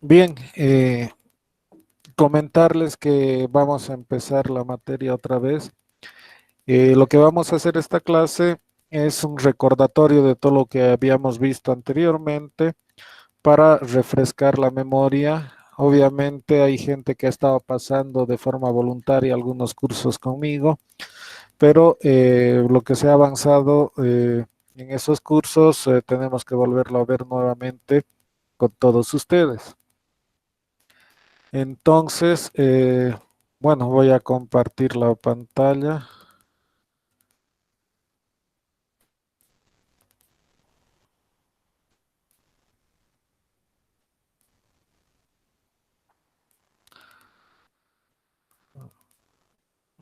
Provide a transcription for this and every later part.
Bien, comentarles que vamos a empezar la materia otra vez. Lo que vamos a hacer esta clase es un recordatorio de todo lo que habíamos visto anteriormente para refrescar la memoria. Obviamente hay gente que ha estado pasando de forma voluntaria algunos cursos conmigo, pero lo que se ha avanzado en esos cursos tenemos que volverlo a ver nuevamente con todos ustedes. Entonces, bueno, voy a compartir la pantalla.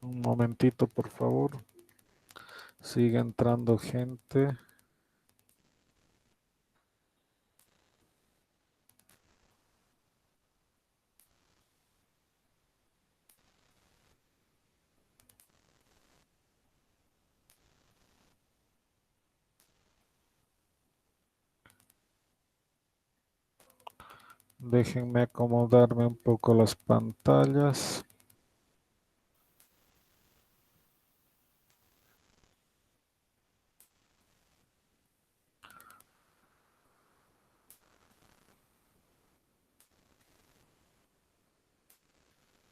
Un momentito, por favor. Sigue entrando gente. Déjenme acomodarme un poco las pantallas.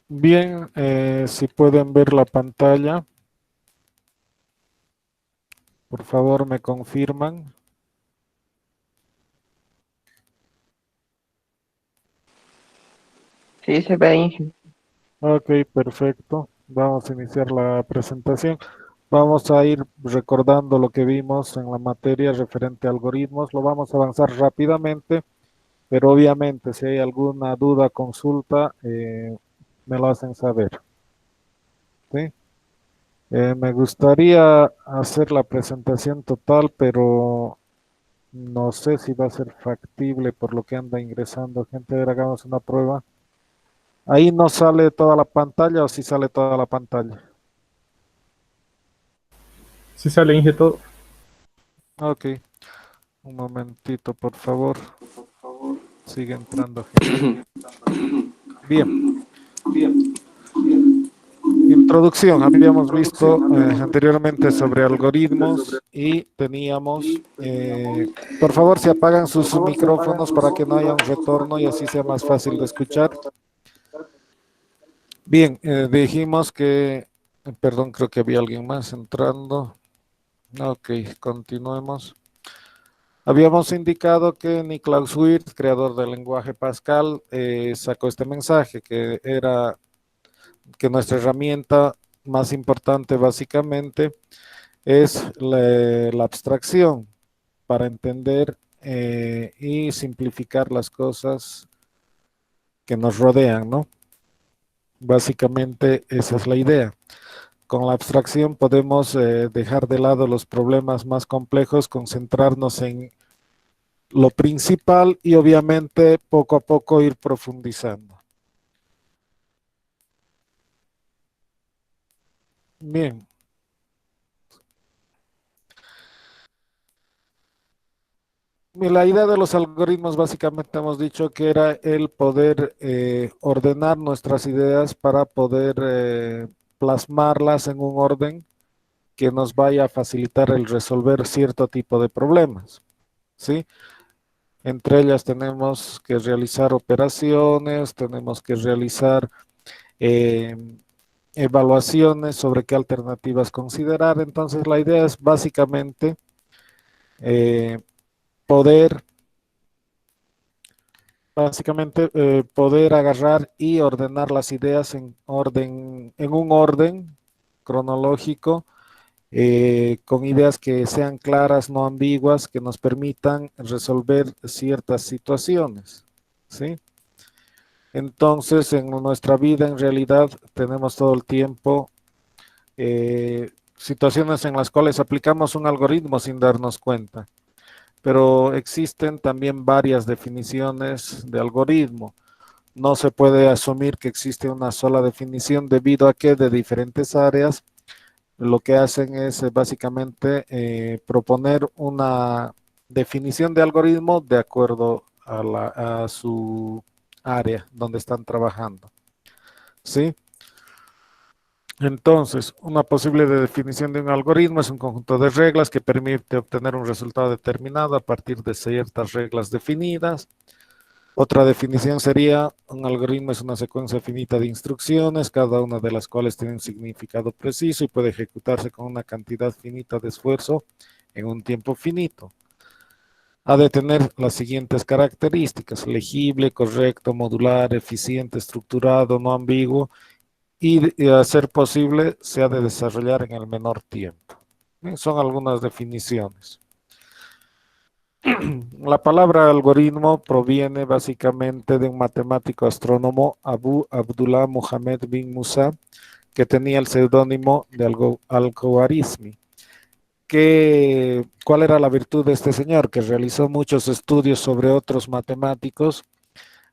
Bien, si pueden ver la pantalla, por favor me confirman. Sí, se ve ahí. Ok, perfecto. Vamos a iniciar la presentación. Vamos a ir recordando lo que vimos en la materia referente a algoritmos. Lo vamos a avanzar rápidamente. Pero obviamente, si hay alguna duda, consulta, me lo hacen saber. ¿Sí? Me gustaría hacer la presentación total, pero no sé si va a ser factible por lo que anda ingresando gente. A ver, hagamos una prueba. Ahí no sale toda la pantalla o si sale toda la pantalla. Si sale Inge todo. Ok, un momentito, por favor. Sigue entrando gente. Bien. Introducción. Habíamos visto anteriormente sobre algoritmos y teníamos, por favor, si apagan sus micrófonos para que no haya un retorno y así sea más fácil de escuchar. Bien, dijimos que, perdón, creo que había alguien más entrando. Ok, continuemos. Habíamos indicado que Niklaus Wirth, creador del lenguaje Pascal, sacó este mensaje que era que nuestra herramienta más importante básicamente es la abstracción para entender y simplificar las cosas que nos rodean, ¿no? Básicamente esa es la idea. Con la abstracción podemos dejar de lado los problemas más complejos, concentrarnos en lo principal y obviamente poco a poco ir profundizando. Bien. Y la idea de los algoritmos básicamente hemos dicho que era el poder ordenar nuestras ideas para poder plasmarlas en un orden que nos vaya a facilitar el resolver cierto tipo de problemas, ¿sí? Entre ellas tenemos que realizar operaciones, tenemos que realizar eh, evaluaciones sobre qué alternativas considerar. Entonces la idea es básicamente eh, poder poder agarrar y ordenar las ideas en orden, en un orden cronológico, con ideas que sean claras, no ambiguas, que nos permitan resolver ciertas situaciones, ¿sí? Entonces, en nuestra vida, en realidad, tenemos todo el tiempo situaciones en las cuales aplicamos un algoritmo sin darnos cuenta, pero existen también varias definiciones de algoritmo. No se puede asumir que existe una sola definición debido a que de diferentes áreas lo que hacen es básicamente proponer una definición de algoritmo de acuerdo a área donde están trabajando. ¿Sí? Entonces, una posible definición de un algoritmo es un conjunto de reglas que permite obtener un resultado determinado a partir de ciertas reglas definidas. Otra definición sería, un algoritmo es una secuencia finita de instrucciones, cada una de las cuales tiene un significado preciso y puede ejecutarse con una cantidad finita de esfuerzo en un tiempo finito. Ha de tener las siguientes características: legible, correcto, modular, eficiente, estructurado, no ambiguo y a ser posible se ha de desarrollar en el menor tiempo. Son algunas definiciones. La palabra algoritmo proviene básicamente de un matemático astrónomo, Abu Abdullah Muhammad bin Musa, que tenía el seudónimo de Al-Khwarizmi. ¿Cuál era la virtud de este señor? Que realizó muchos estudios sobre otros matemáticos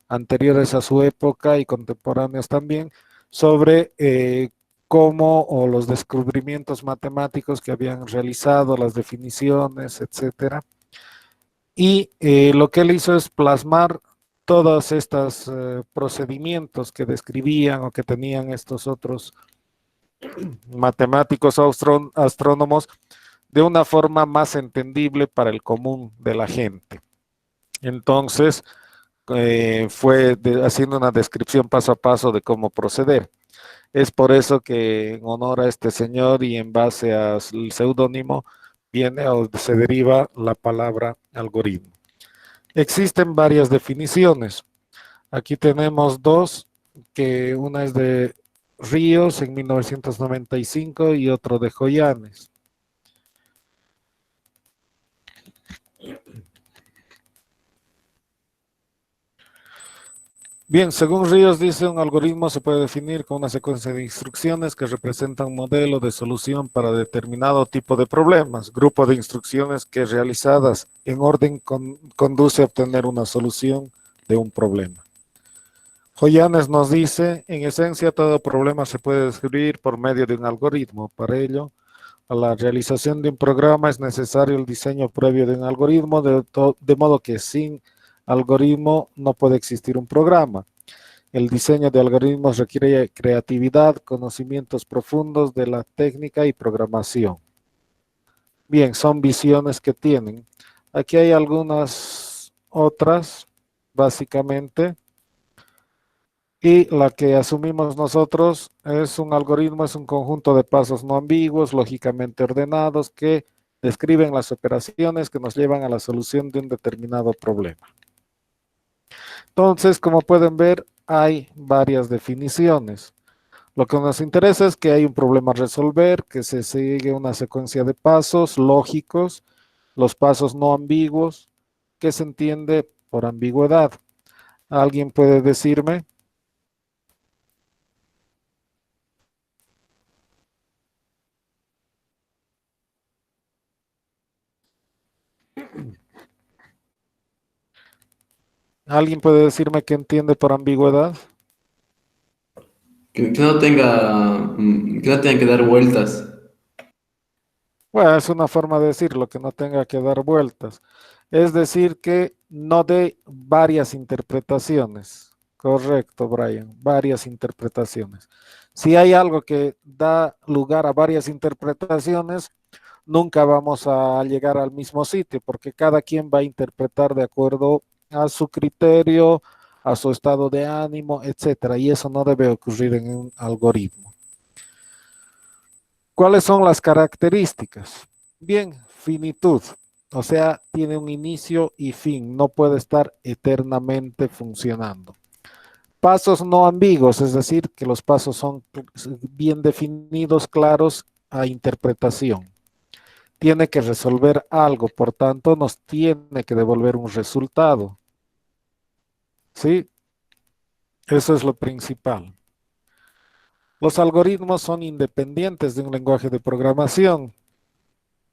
anteriores a su época y contemporáneos también, sobre cómo o los descubrimientos matemáticos que habían realizado, las definiciones, etcétera. Y lo que él hizo es plasmar todos estos procedimientos que describían o que tenían estos otros matemáticos o astrónomos de una forma más entendible para el común de la gente. Entonces, fue haciendo una descripción paso a paso de cómo proceder. Es por eso que en honor a este señor y en base al seudónimo viene o se deriva la palabra algoritmo. Existen varias definiciones. Aquí tenemos dos, que una es de Ríos en 1995 y otro de Joyanes. Bien, según Ríos dice, un algoritmo se puede definir como una secuencia de instrucciones que representa un modelo de solución para determinado tipo de problemas, grupo de instrucciones que realizadas en orden conduce a obtener una solución de un problema. Joyanes nos dice, en esencia, todo problema se puede describir por medio de un algoritmo. Para ello, a la realización de un programa es necesario el diseño previo de un algoritmo, de modo que sin algoritmo no puede existir un programa. El diseño de algoritmos requiere creatividad, conocimientos profundos de la técnica y programación. Bien, son visiones que tienen. Aquí hay algunas otras, básicamente. Y la que asumimos nosotros es un algoritmo, es un conjunto de pasos no ambiguos, lógicamente ordenados, que describen las operaciones que nos llevan a la solución de un determinado problema. Entonces, como pueden ver, hay varias definiciones. Lo que nos interesa es que hay un problema a resolver, que se sigue una secuencia de pasos lógicos, los pasos no ambiguos, que se entiende por ambigüedad. ¿Alguien puede decirme? ¿Alguien puede decirme qué entiende por ambigüedad? Que no tenga, que no tenga que dar vueltas. Bueno, es una forma de decirlo, que no tenga que dar vueltas. Es decir, que no dé varias interpretaciones. Correcto, Brian, varias interpretaciones. Si hay algo que da lugar a varias interpretaciones, nunca vamos a llegar al mismo sitio, porque cada quien va a interpretar de acuerdo a su criterio, a su estado de ánimo, etcétera, y eso no debe ocurrir en un algoritmo. ¿Cuáles son las características? Bien, finitud, o sea, tiene un inicio y fin, no puede estar eternamente funcionando. Pasos no ambiguos, es decir, que los pasos son bien definidos, claros a interpretación. Tiene que resolver algo, por tanto, nos tiene que devolver un resultado. ¿Sí? Eso es lo principal. Los algoritmos son independientes de un lenguaje de programación.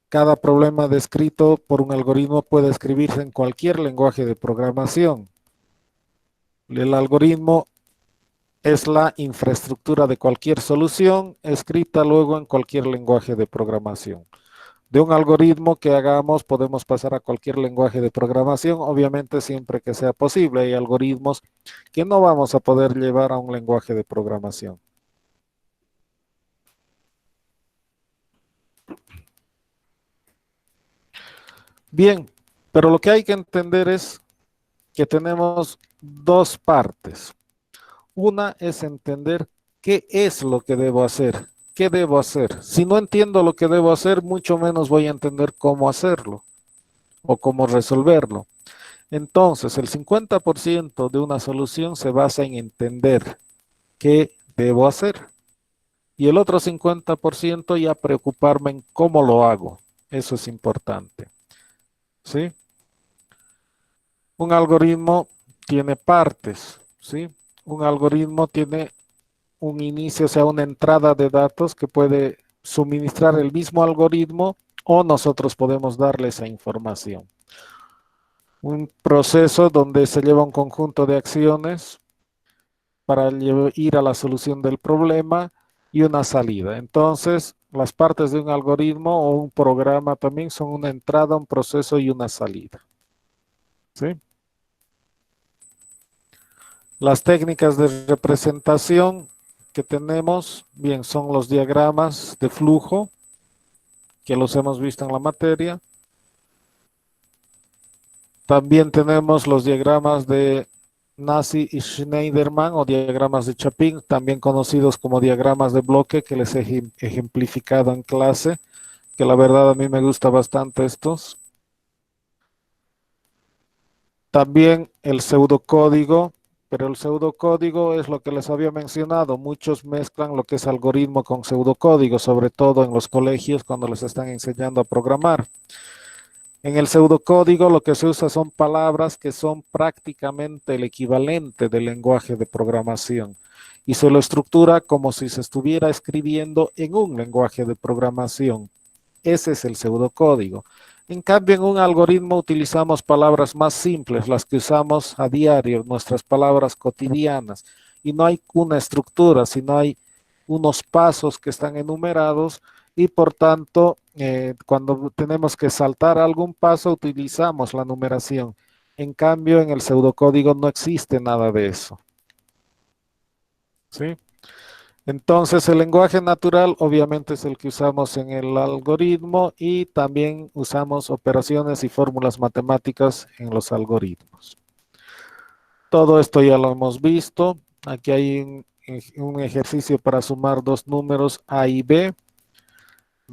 Cada problema descrito por un algoritmo puede escribirse en cualquier lenguaje de programación. El algoritmo es la infraestructura de cualquier solución escrita luego en cualquier lenguaje de programación. De un algoritmo que hagamos podemos pasar a cualquier lenguaje de programación, obviamente siempre que sea posible. Hay algoritmos que no vamos a poder llevar a un lenguaje de programación. Bien, pero lo que hay que entender es que tenemos dos partes. Una es entender qué es lo que debo hacer, qué debo hacer. Si no entiendo lo que debo hacer, mucho menos voy a entender cómo hacerlo o cómo resolverlo. Entonces, el 50% de una solución se basa en entender qué debo hacer. Y el otro 50% ya preocuparme en cómo lo hago. Eso es importante. ¿Sí? Un algoritmo tiene partes. ¿Sí? Un algoritmo tiene un inicio, o sea, una entrada de datos que puede suministrar el mismo algoritmo o nosotros podemos darle esa información. Un proceso donde se lleva un conjunto de acciones para ir a la solución del problema y una salida. Entonces, las partes de un algoritmo o un programa también son una entrada, un proceso y una salida. ¿Sí? Las técnicas de representación que tenemos, bien, son los diagramas de flujo, que los hemos visto en la materia. También tenemos los diagramas de Nazi y Schneiderman o diagramas de Chapin, también conocidos como diagramas de bloque, que les he ejemplificado en clase, que la verdad a mí me gusta bastante estos. También el pseudocódigo, pero el pseudocódigo es lo que les había mencionado. Muchos mezclan lo que es algoritmo con pseudocódigo, sobre todo en los colegios cuando les están enseñando a programar. En el pseudocódigo lo que se usa son palabras que son prácticamente el equivalente del lenguaje de programación y se lo estructura como si se estuviera escribiendo en un lenguaje de programación. Ese es el pseudocódigo. En cambio, en un algoritmo utilizamos palabras más simples, las que usamos a diario, nuestras palabras cotidianas, y no hay una estructura, sino hay unos pasos que están enumerados y por tanto, cuando tenemos que saltar algún paso, utilizamos la numeración. En cambio, en el pseudocódigo no existe nada de eso. ¿Sí? Entonces, el lenguaje natural obviamente es el que usamos en el algoritmo y también usamos operaciones y fórmulas matemáticas en los algoritmos. Todo esto ya lo hemos visto. Aquí hay un ejercicio para sumar dos números A y B.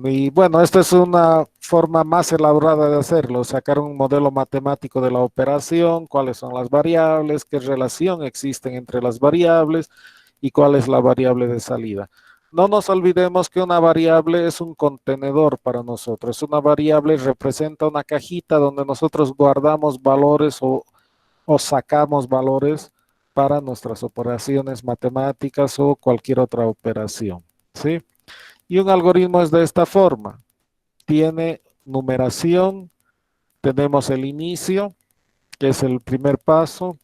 Y bueno, esta es una forma más elaborada de hacerlo, sacar un modelo matemático de la operación, cuáles son las variables, qué relación existen entre las variables y cuál es la variable de salida. No nos olvidemos que una variable es un contenedor para nosotros. Una variable representa una cajita donde nosotros guardamos valores o sacamos valores para nuestras operaciones matemáticas o cualquier otra operación. ¿Sí? Y un algoritmo es de esta forma. Tiene numeración, tenemos el inicio, que es el primer paso,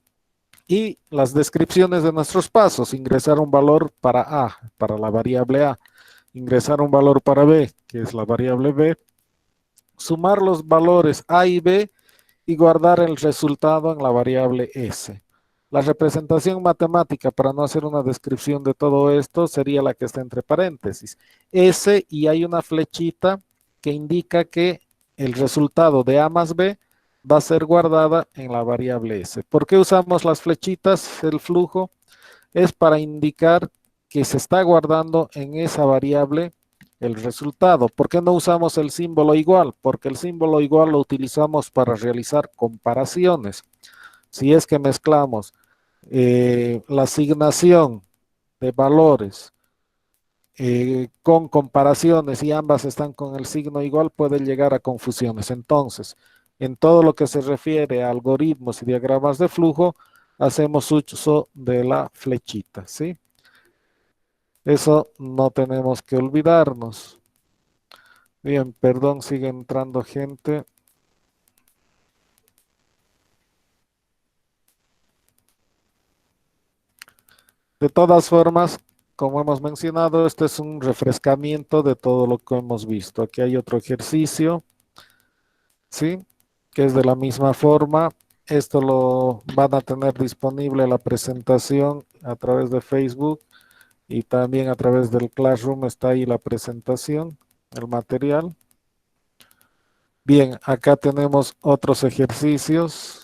y las descripciones de nuestros pasos. Ingresar un valor para A, para la variable A. Ingresar un valor para B, que es la variable B. Sumar los valores A y B y guardar el resultado en la variable S. La representación matemática, para no hacer una descripción de todo esto, sería la que está entre paréntesis. S y hay una flechita que indica que el resultado de A más B va a ser guardada en la variable S. ¿Por qué usamos las flechitas? El flujo es para indicar que se está guardando en esa variable el resultado. ¿Por qué no usamos el símbolo igual? Porque el símbolo igual lo utilizamos para realizar comparaciones. Si es que mezclamos la asignación de valores con comparaciones y ambas están con el signo igual, puede llegar a confusiones. Entonces, en todo lo que se refiere a algoritmos y diagramas de flujo, hacemos uso de la flechita, ¿sí? Eso no tenemos que olvidarnos. Bien, perdón, sigue entrando gente. De todas formas, como hemos mencionado, este es un refrescamiento de todo lo que hemos visto. Aquí hay otro ejercicio, ¿sí? Que es de la misma forma. Esto lo van a tener disponible la presentación a través de Facebook y también a través del Classroom está ahí la presentación, el material. Bien, acá tenemos otros ejercicios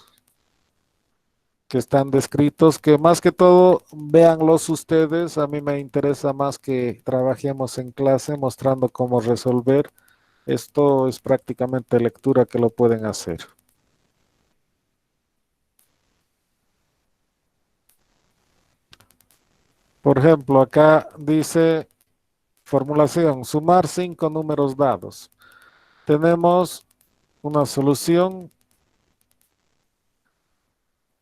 que están descritos, que más que todo véanlos ustedes. A mí me interesa más que trabajemos en clase mostrando cómo resolver. Esto es prácticamente lectura que lo pueden hacer. Por ejemplo, acá dice formulación, sumar 5 números dados. Tenemos una solución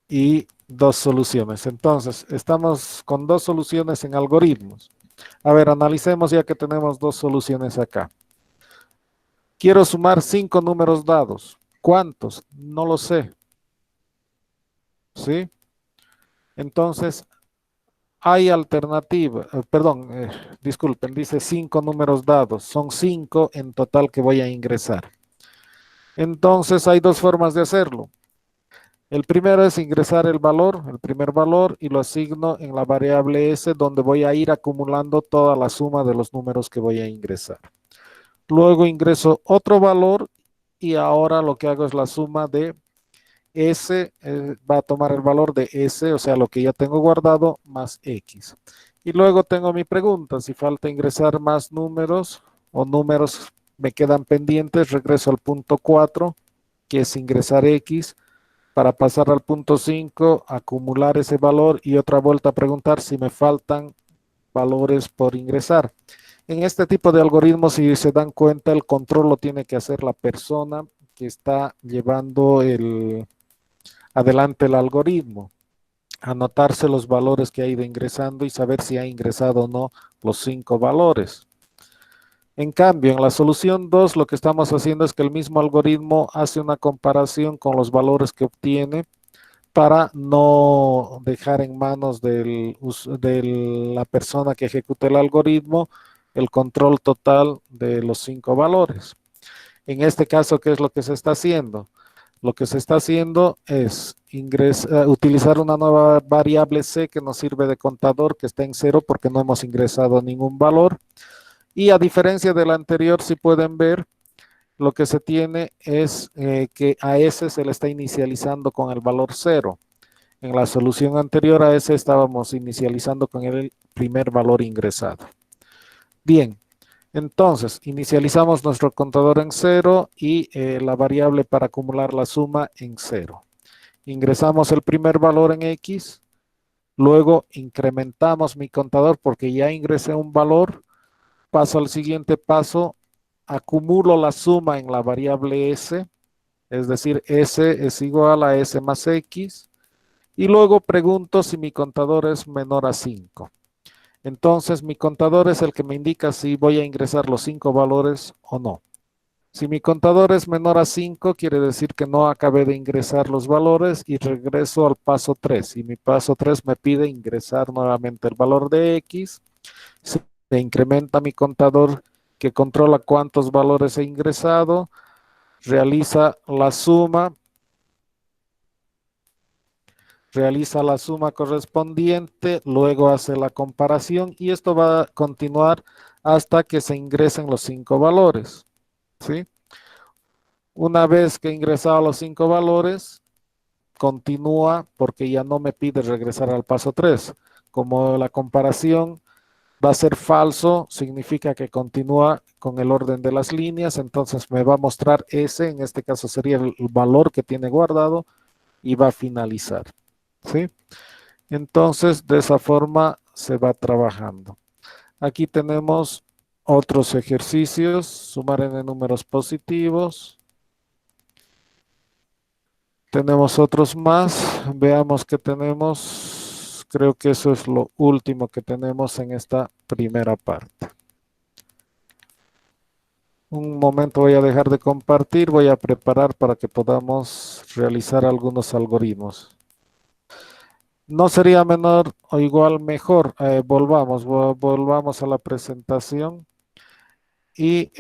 y dos soluciones. Entonces, estamos con dos soluciones en algoritmos. A ver, analicemos ya que tenemos dos soluciones acá. Quiero sumar 5 números dados. ¿Cuántos? No lo sé. ¿Sí? Entonces, hay alternativa. Disculpen, dice 5 números dados. Son 5 en total que voy a ingresar. Entonces, hay dos formas de hacerlo. El primero es ingresar el primer valor, y lo asigno en la variable S, donde voy a ir acumulando toda la suma de los números que voy a ingresar. Luego ingreso otro valor y ahora lo que hago es la suma de S, va a tomar el valor de S, o sea, lo que ya tengo guardado, más X. Y luego tengo mi pregunta, si falta ingresar más números o números me quedan pendientes, regreso al punto 4, que es ingresar X, para pasar al punto 5, acumular ese valor y otra vuelta a preguntar si me faltan valores por ingresar. En este tipo de algoritmos, si se dan cuenta, el control lo tiene que hacer la persona que está llevando adelante el algoritmo. Anotarse los valores que ha ido ingresando y saber si ha ingresado o no los 5 valores. En cambio, en la solución 2, lo que estamos haciendo es que el mismo algoritmo hace una comparación con los valores que obtiene para no dejar en manos de la persona que ejecuta el algoritmo el control total de los 5 valores. En este caso, ¿qué es lo que se está haciendo? Lo que se está haciendo es utilizar una nueva variable C que nos sirve de contador, que está en 0 porque no hemos ingresado ningún valor. Y a diferencia del anterior, si pueden ver, lo que se tiene es que a S se le está inicializando con el valor 0. En la solución anterior a ese estábamos inicializando con el primer valor ingresado. Bien, entonces inicializamos nuestro contador en 0 y la variable para acumular la suma en 0. Ingresamos el primer valor en X, luego incrementamos mi contador porque ya ingresé un valor, paso al siguiente paso, acumulo la suma en la variable S, es decir, S es igual a S más X, y luego pregunto si mi contador es menor a 5. Entonces mi contador es el que me indica si voy a ingresar los 5 valores o no. Si mi contador es menor a 5, quiere decir que no acabé de ingresar los valores y regreso al paso 3. Y mi paso 3 me pide ingresar nuevamente el valor de X. Se incrementa mi contador que controla cuántos valores he ingresado, realiza la suma correspondiente, luego hace la comparación y esto va a continuar hasta que se ingresen los 5 valores. ¿Sí? Una vez que he ingresado los 5 valores, continúa porque ya no me pide regresar al paso 3. Como la comparación va a ser falso, significa que continúa con el orden de las líneas, entonces me va a mostrar ese, en este caso sería el valor que tiene guardado y va a finalizar. ¿Sí? Entonces, de esa forma se va trabajando. Aquí tenemos otros ejercicios, sumar n números positivos. Tenemos otros más, veamos qué tenemos. Creo que eso es lo último que tenemos en esta primera parte. Un momento voy a dejar de compartir, voy a preparar para que podamos realizar algunos algoritmos. No sería menor o igual mejor. Volvamos a la presentación. Y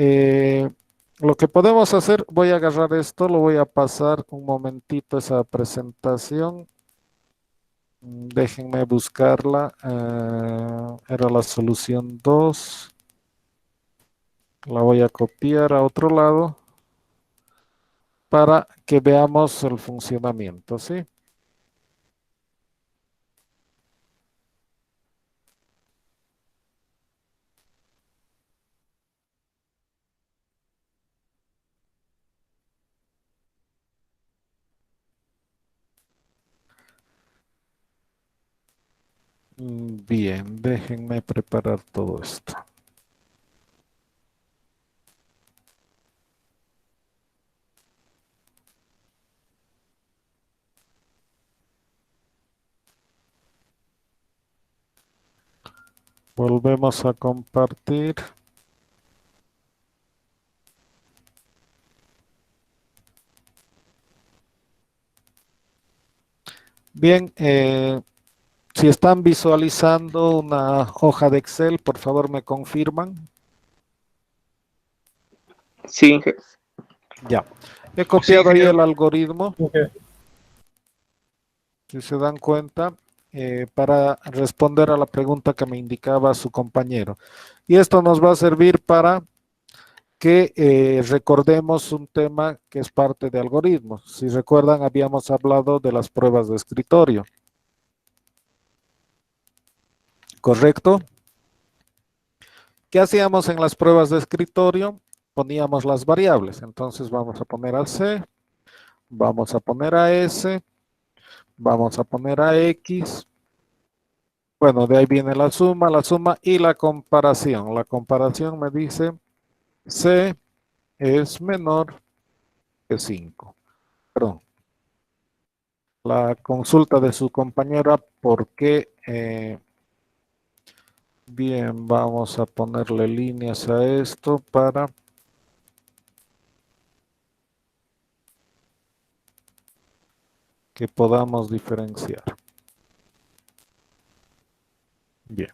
lo que podemos hacer, voy a agarrar esto, lo voy a pasar un momentito esa presentación. Déjenme buscarla. Era la solución 2. La voy a copiar a otro lado para que veamos el funcionamiento, ¿sí? Bien, déjenme preparar todo esto. Volvemos a compartir. Bien, si están visualizando una hoja de Excel, por favor me confirman. Sí, Inge. Ya. He copiado ahí el algoritmo, Ok. si se dan cuenta, para responder a la pregunta que me indicaba su compañero. Y esto nos va a servir para que recordemos un tema que es parte de algoritmos. Si recuerdan, habíamos hablado de las pruebas de escritorio. ¿Correcto? ¿Qué hacíamos en las pruebas de escritorio? Poníamos las variables. Entonces vamos a poner a C, vamos a poner a S, vamos a poner a X. Bueno, de ahí viene la suma y la comparación. La comparación me dice C es menor que 5. Perdón. La consulta de su compañera, ¿por qué? Bien, vamos a ponerle líneas a esto para que podamos diferenciar. Bien.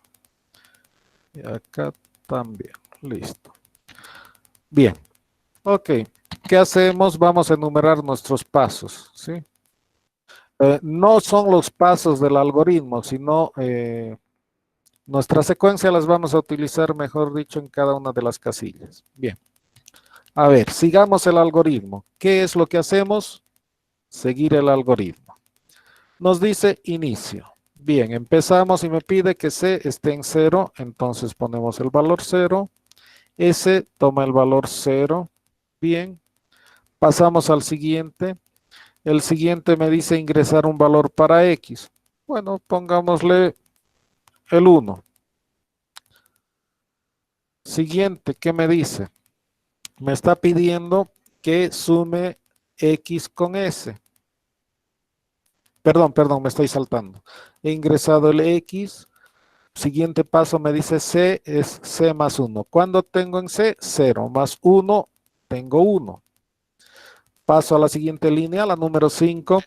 Y acá también. Listo. Bien. Ok. ¿Qué hacemos? Vamos a enumerar nuestros pasos, ¿sí? No son los pasos del algoritmo, sino nuestra secuencia las vamos a utilizar, mejor dicho, en cada una de las casillas. Bien. A ver, sigamos el algoritmo. ¿Qué es lo que hacemos? Seguir el algoritmo. Nos dice inicio. Bien, empezamos y me pide que C esté en 0, entonces ponemos el valor 0. S toma el valor 0. Bien, pasamos al siguiente. El siguiente me dice ingresar un valor para X. Bueno, pongámosle el 1. Siguiente, ¿qué me dice? Me está pidiendo que sume X con S. Perdón, me estoy saltando. He ingresado el X. Siguiente paso me dice C es C más 1. ¿Cuándo tengo en C? 0 más 1, tengo 1. Paso a la siguiente línea, la número 5,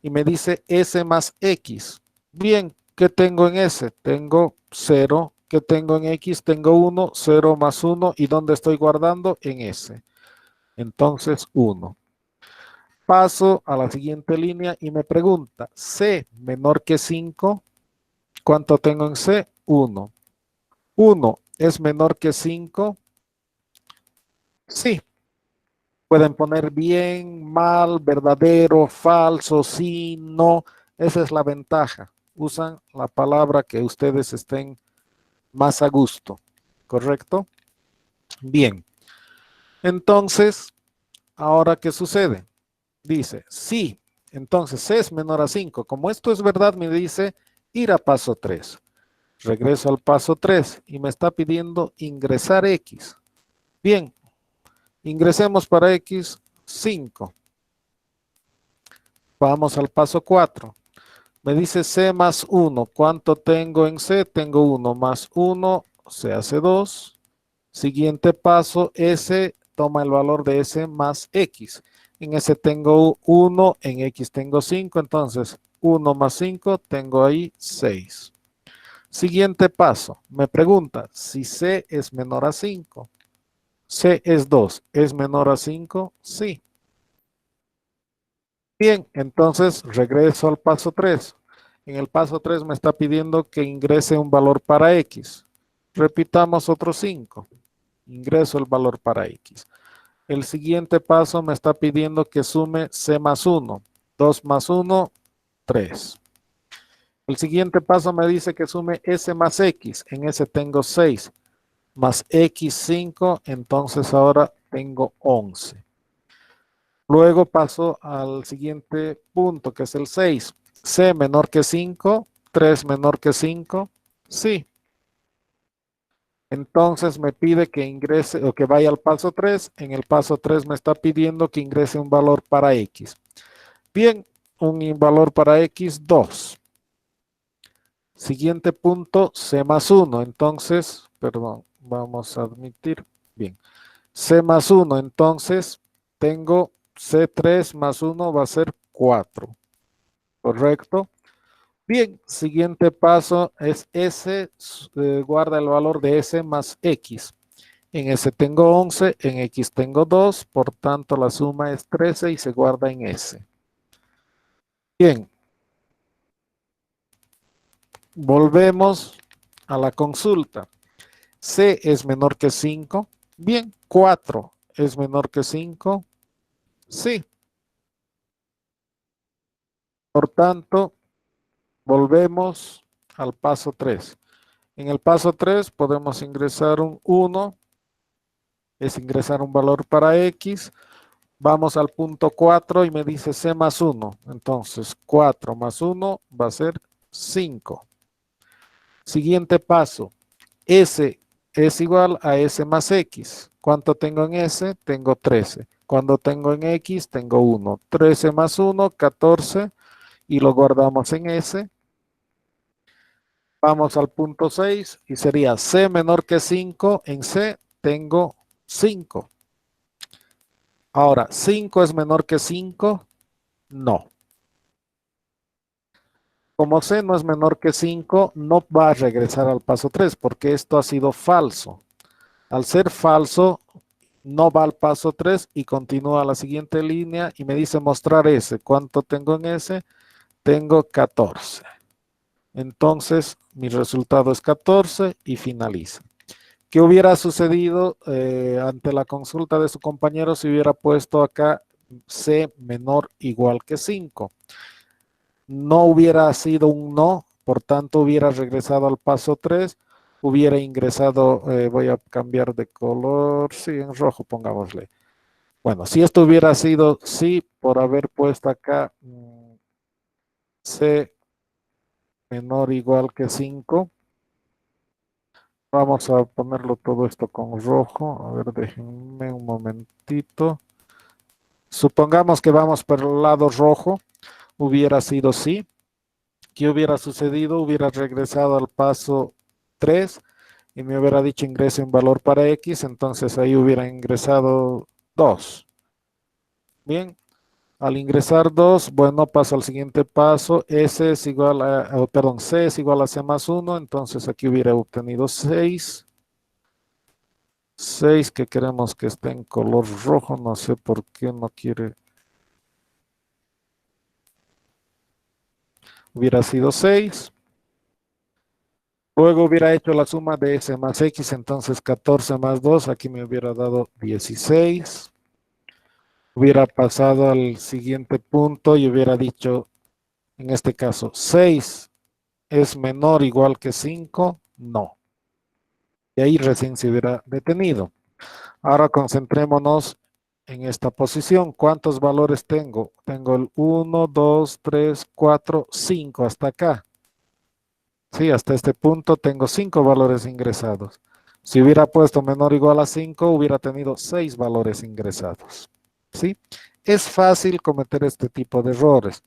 y me dice S más X. Bien, ¿qué tengo en S? Tengo 0. ¿Qué tengo en X? Tengo 1, 0 más 1. ¿Y dónde estoy guardando? En S. Entonces 1. Paso a la siguiente línea y me pregunta, C menor que 5, ¿cuánto tengo en C? 1. 1 es menor que 5. Sí. Pueden poner bien, mal, verdadero, falso, sí, no. Esa es la ventaja. Usan la palabra que ustedes estén más a gusto. ¿Correcto? Bien. Entonces, ¿ahora qué sucede? Dice, sí. Entonces, C es menor a 5. Como esto es verdad, me dice ir a paso 3. Regreso al paso 3 y me está pidiendo ingresar X. Bien, ingresemos para X 5. Vamos al paso 4. Me dice C más 1. ¿Cuánto tengo en C? Tengo 1 más 1, se hace 2. Siguiente paso, S toma el valor de S más X. En S tengo 1, en X tengo 5, entonces 1 más 5, tengo ahí 6. Siguiente paso, me pregunta si C es menor a 5. C es 2, ¿es menor a 5? Sí. Bien, entonces regreso al paso 3. En el paso 3 me está pidiendo que ingrese un valor para X. Repitamos otro 5. Ingreso el valor para X. El siguiente paso me está pidiendo que sume C más 1. 2 más 1, 3. El siguiente paso me dice que sume S más X. En S tengo 6. Más X 5, entonces ahora tengo 11. Luego paso al siguiente punto, que es el 6. C menor que 5, 3 menor que 5, sí. Entonces me pide que ingrese o que vaya al paso 3. En el paso 3 me está pidiendo que ingrese un valor para X. Bien, un valor para X, 2. Siguiente punto, C más 1. Entonces, perdón, vamos a admitir. Bien, C más 1. Entonces, tengo C3 más 1 va a ser 4. ¿Correcto? Bien, siguiente paso es S, guarda el valor de S más X. En S tengo 11, en X tengo 2, por tanto la suma es 13 y se guarda en S. Bien, volvemos a la consulta. C es menor que 5. Bien, 4 es menor que 5. Sí. Por tanto, volvemos al paso 3. En el paso 3 podemos ingresar un 1, es ingresar un valor para X. Vamos al punto 4 y me dice C más 1. Entonces, 4 más 1 va a ser 5. Siguiente paso, S es igual a S más X. ¿Cuánto tengo en S? Tengo 13. Cuando tengo en X, tengo 1. 13 más 1, 14. Y lo guardamos en S. Vamos al punto 6 y sería C menor que 5. En C tengo 5. Ahora, ¿5 es menor que 5? No. Como C no es menor que 5, no va a regresar al paso 3 porque esto ha sido falso. Al ser falso, no va al paso 3 y continúa a la siguiente línea y me dice mostrar S. ¿Cuánto tengo en S? Tengo 14. Entonces, mi resultado es 14 y finaliza. ¿Qué hubiera sucedido ante la consulta de su compañero si hubiera puesto acá C menor igual que 5? No hubiera sido un no, por tanto hubiera regresado al paso 3, hubiera ingresado, voy a cambiar de color, sí, en rojo pongámosle. Bueno, si esto hubiera sido sí por haber puesto acá C menor igual que 5, vamos a ponerlo todo esto con rojo. A ver, déjenme un momentito. Supongamos que vamos por el lado rojo, hubiera sido sí. ¿Qué hubiera sucedido? Hubiera regresado al paso 3 y me hubiera dicho ingrese un valor para X, entonces ahí hubiera ingresado 2. Bien, al ingresar 2, bueno, paso al siguiente paso. S es igual a, perdón, C es igual a C más 1, entonces aquí hubiera obtenido 6. 6 que queremos que esté en color rojo, no sé por qué no quiere. Hubiera sido 6. Luego hubiera hecho la suma de S más X, entonces 14 más 2, aquí me hubiera dado 16. Hubiera pasado al siguiente punto y hubiera dicho, en este caso, 6 es menor o igual que 5, no. Y ahí recién se hubiera detenido. Ahora concentrémonos en esta posición. ¿Cuántos valores tengo? Tengo el 1, 2, 3, 4, 5 hasta acá. Sí, hasta este punto tengo 5 valores ingresados. Si hubiera puesto menor o igual a 5, hubiera tenido 6 valores ingresados. ¿Sí? Es fácil cometer este tipo de errores.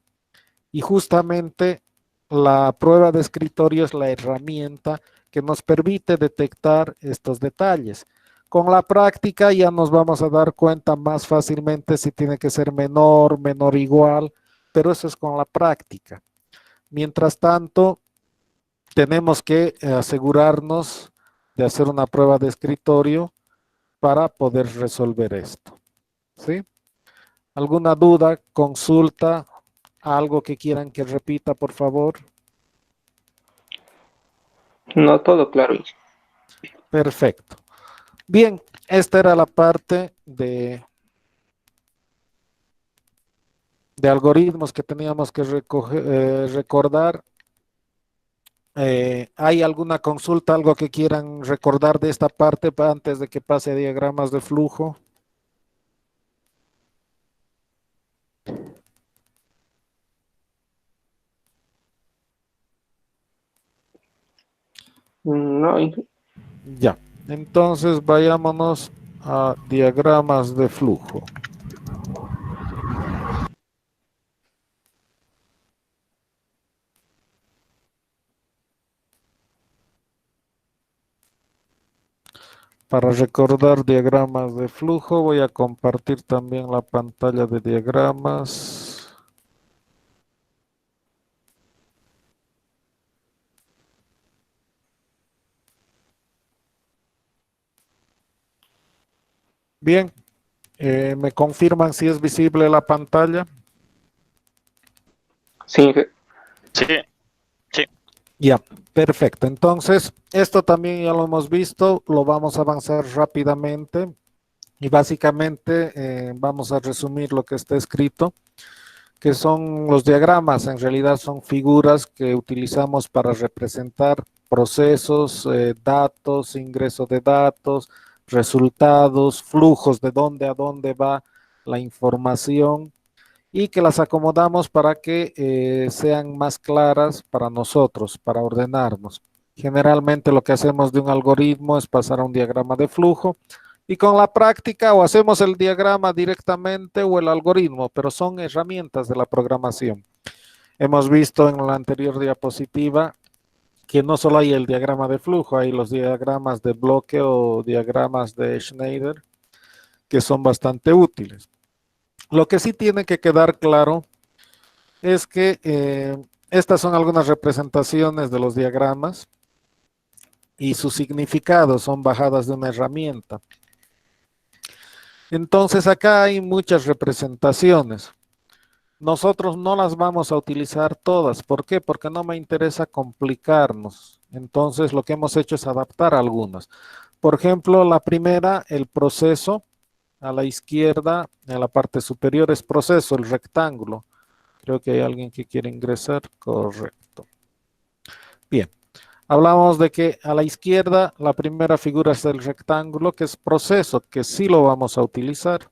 Y justamente la prueba de escritorio es la herramienta que nos permite detectar estos detalles. Con la práctica ya nos vamos a dar cuenta más fácilmente si tiene que ser menor, menor igual, pero eso es con la práctica. Mientras tanto, tenemos que asegurarnos de hacer una prueba de escritorio para poder resolver esto. ¿Sí? ¿Alguna duda, consulta, algo que quieran que repita, por favor? No, todo claro. Perfecto. Bien, esta era la parte de algoritmos que teníamos que recordar. ¿Hay alguna consulta, algo que quieran recordar de esta parte antes de que pase a diagramas de flujo? No, Ya, entonces vayámonos a diagramas de flujo. Para recordar diagramas de flujo, voy a compartir también la pantalla de diagramas. Bien, ¿me confirman si es visible la pantalla? sí, Sí, sí. Ya, perfecto. Entonces, esto también ya lo hemos visto, lo vamos a avanzar rápidamente y básicamente vamos a resumir lo que está escrito, que son los diagramas, en realidad son figuras que utilizamos para representar procesos, datos, ingreso de datos, resultados, flujos de dónde a dónde va la información y que las acomodamos para que sean más claras para nosotros, para ordenarnos. Generalmente lo que hacemos de un algoritmo es pasar a un diagrama de flujo y con la práctica o hacemos el diagrama directamente o el algoritmo, pero son herramientas de la programación. Hemos visto en la anterior diapositiva que no solo hay el diagrama de flujo, hay los diagramas de bloque o diagramas de Schneider que son bastante útiles. Lo que sí tiene que quedar claro es que estas son algunas representaciones de los diagramas y sus significados son bajadas de una herramienta. Entonces acá hay muchas representaciones. Nosotros no las vamos a utilizar todas. ¿Por qué? Porque no me interesa complicarnos. Entonces lo que hemos hecho es adaptar algunas. Por ejemplo, la primera, el proceso, a la izquierda, en la parte superior es proceso, el rectángulo. Creo que hay alguien que quiere ingresar. Correcto. Bien. Hablamos de que a la izquierda la primera figura es el rectángulo, que es proceso, que sí lo vamos a utilizar.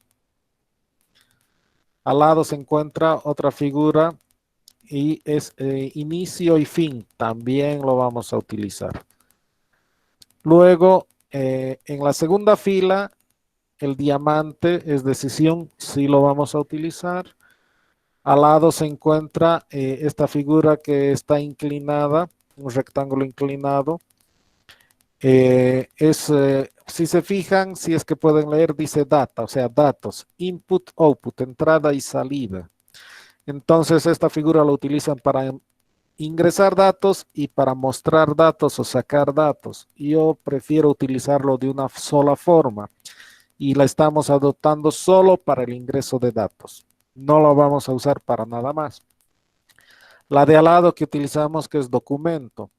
Al lado se encuentra otra figura y es inicio y fin, también lo vamos a utilizar. Luego, en la segunda fila, el diamante es decisión, sí lo vamos a utilizar. Al lado se encuentra esta figura que está inclinada, un rectángulo inclinado. Si se fijan, si es que pueden leer, dice data, o sea, datos, input, output, entrada y salida. Entonces, esta figura la utilizan para ingresar datos y para mostrar datos o sacar datos. Yo prefiero utilizarlo de una sola forma y la estamos adoptando solo para el ingreso de datos. No lo vamos a usar para nada más. La de al lado que utilizamos, que es documento.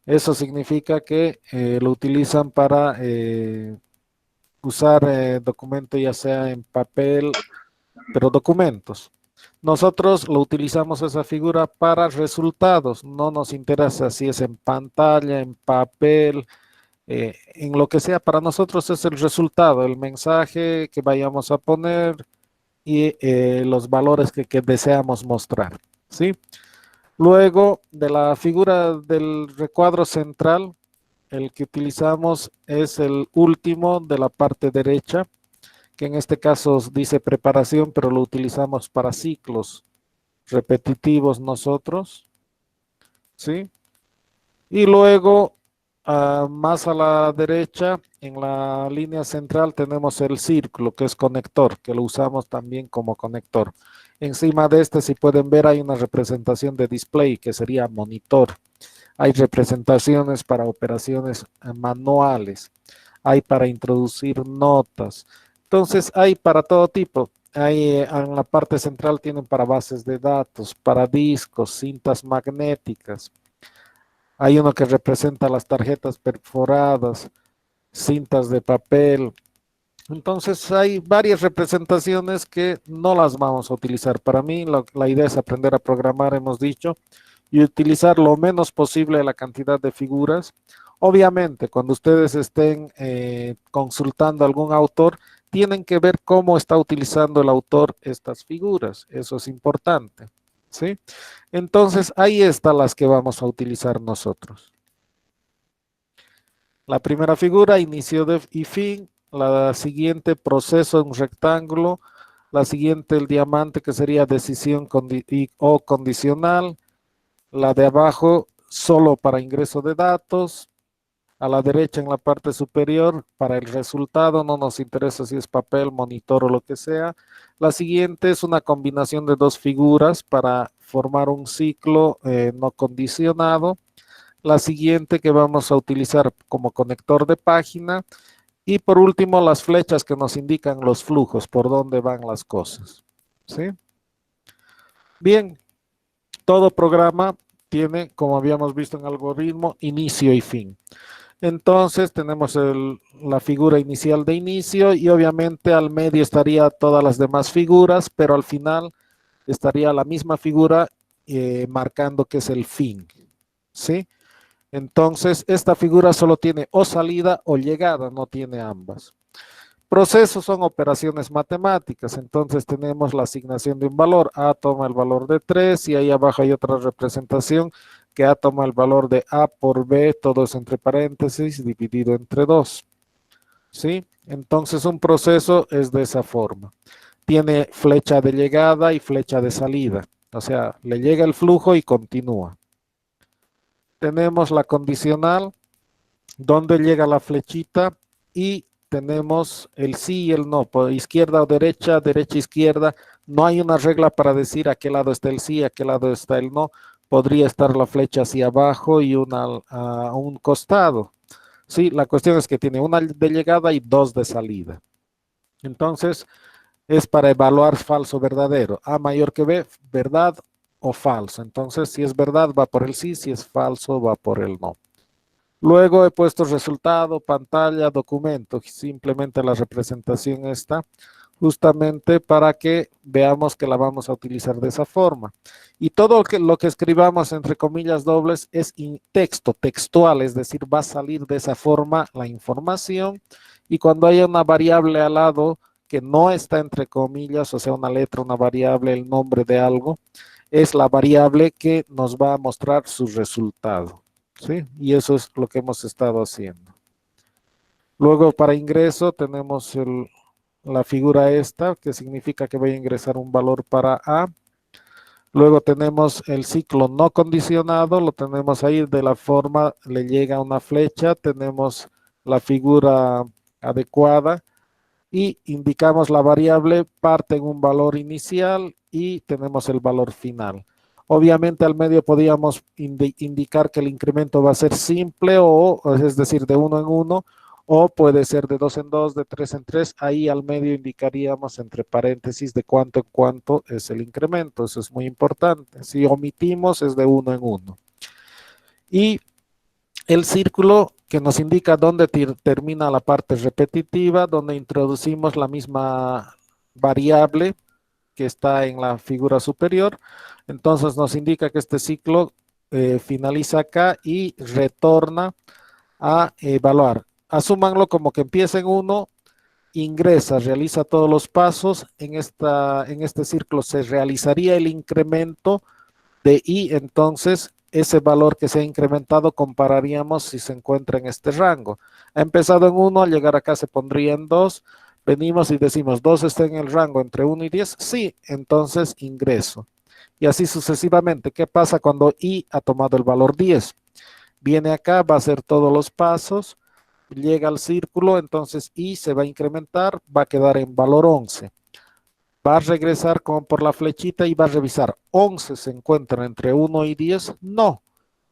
Eso significa que lo utilizan para usar documento ya sea en papel, pero documentos. Nosotros lo utilizamos esa figura para resultados. No nos interesa si es en pantalla, en papel, en lo que sea. Para nosotros es el resultado, el mensaje que vayamos a poner y los valores que deseamos mostrar. ¿Sí? Luego de la figura del recuadro central, el que utilizamos es el último de la parte derecha, que en este caso dice preparación, pero lo utilizamos para ciclos repetitivos nosotros. ¿Sí? Y luego, más a la derecha, en la línea central tenemos el círculo, que es conector, que lo usamos también como conector. Encima de este, si pueden ver, hay una representación de display que sería monitor. Hay representaciones para operaciones manuales. Hay para introducir notas. Entonces, hay para todo tipo. Hay en la parte central tienen para bases de datos, para discos, cintas magnéticas. Hay uno que representa las tarjetas perforadas, cintas de papel. Entonces hay varias representaciones que no las vamos a utilizar. Para mí la idea es aprender a programar, hemos dicho, y utilizar lo menos posible la cantidad de figuras. Obviamente, cuando ustedes estén consultando a algún autor, tienen que ver cómo está utilizando el autor estas figuras. Eso es importante, ¿sí? Entonces, ahí están las que vamos a utilizar nosotros. La primera figura, inicio y fin. La siguiente, proceso en un rectángulo. La siguiente, el diamante, que sería decisión o condicional. La de abajo, solo para ingreso de datos. A la derecha, en la parte superior, para el resultado, no nos interesa si es papel, monitor o lo que sea. La siguiente es una combinación de dos figuras para formar un ciclo no condicionado. La siguiente que vamos a utilizar como conector de página. Y por último, las flechas que nos indican los flujos, por dónde van las cosas. ¿Sí? Bien, todo programa tiene, como habíamos visto en algoritmo, inicio y fin. Entonces tenemos la figura inicial de inicio y obviamente al medio estaría todas las demás figuras, pero al final estaría la misma figura marcando que es el fin. ¿Sí? Entonces, esta figura solo tiene o salida o llegada, no tiene ambas. Procesos son operaciones matemáticas, entonces tenemos la asignación de un valor. A toma el valor de 3 y ahí abajo hay otra representación que A toma el valor de A por B, todo es entre paréntesis, dividido entre 2. ¿Sí? Entonces, un proceso es de esa forma. Tiene flecha de llegada y flecha de salida. O sea, le llega el flujo y continúa. Tenemos la condicional, donde llega la flechita y tenemos el sí y el no, por izquierda o derecha, derecha, izquierda. No hay una regla para decir a qué lado está el sí, a qué lado está el no. Podría estar la flecha hacia abajo y una a un costado. Sí, la cuestión es que tiene una de llegada y dos de salida. Entonces, es para evaluar falso o verdadero. A mayor que B, verdad o falso. Entonces, si es verdad, va por el sí, si es falso, va por el no. Luego he puesto resultado, pantalla, documento, simplemente la representación está justamente para que veamos que la vamos a utilizar de esa forma. Y todo lo que escribamos entre comillas dobles es texto, textual, es decir, va a salir de esa forma la información y cuando haya una variable al lado que no está entre comillas, o sea, una letra, una variable, el nombre de algo, es la variable que nos va a mostrar su resultado. ¿Sí? Y eso es lo que hemos estado haciendo. Luego para ingreso tenemos la figura esta, que significa que voy a ingresar un valor para A. Luego tenemos el ciclo no condicionado, lo tenemos ahí de la forma, le llega una flecha, tenemos la figura adecuada y indicamos la variable parte en un valor inicial y tenemos el valor final. Obviamente al medio podíamos indicar que el incremento va a ser simple o es decir, de 1 en 1 o puede ser de 2 en 2, de 3 en 3. Ahí al medio indicaríamos entre paréntesis de cuánto en cuánto es el incremento. Eso es muy importante. Si omitimos es de 1 en 1. Y el círculo que nos indica dónde termina la parte repetitiva, donde introducimos la misma variable que está en la figura superior. Entonces nos indica que este ciclo finaliza acá y retorna a evaluar. Asúmanlo como que empieza en 1, ingresa, realiza todos los pasos. En este círculo se realizaría el incremento de I, entonces ese valor que se ha incrementado compararíamos si se encuentra en este rango. Ha empezado en 1, al llegar acá se pondría en 2. Venimos y decimos 2 está en el rango entre 1 y 10. Sí, entonces ingreso. Y así sucesivamente. ¿Qué pasa cuando I ha tomado el valor 10? Viene acá, va a hacer todos los pasos, llega al círculo, entonces I se va a incrementar, va a quedar en valor 11. Va a regresar como por la flechita y va a revisar. 11 se encuentra entre 1 y 10. No.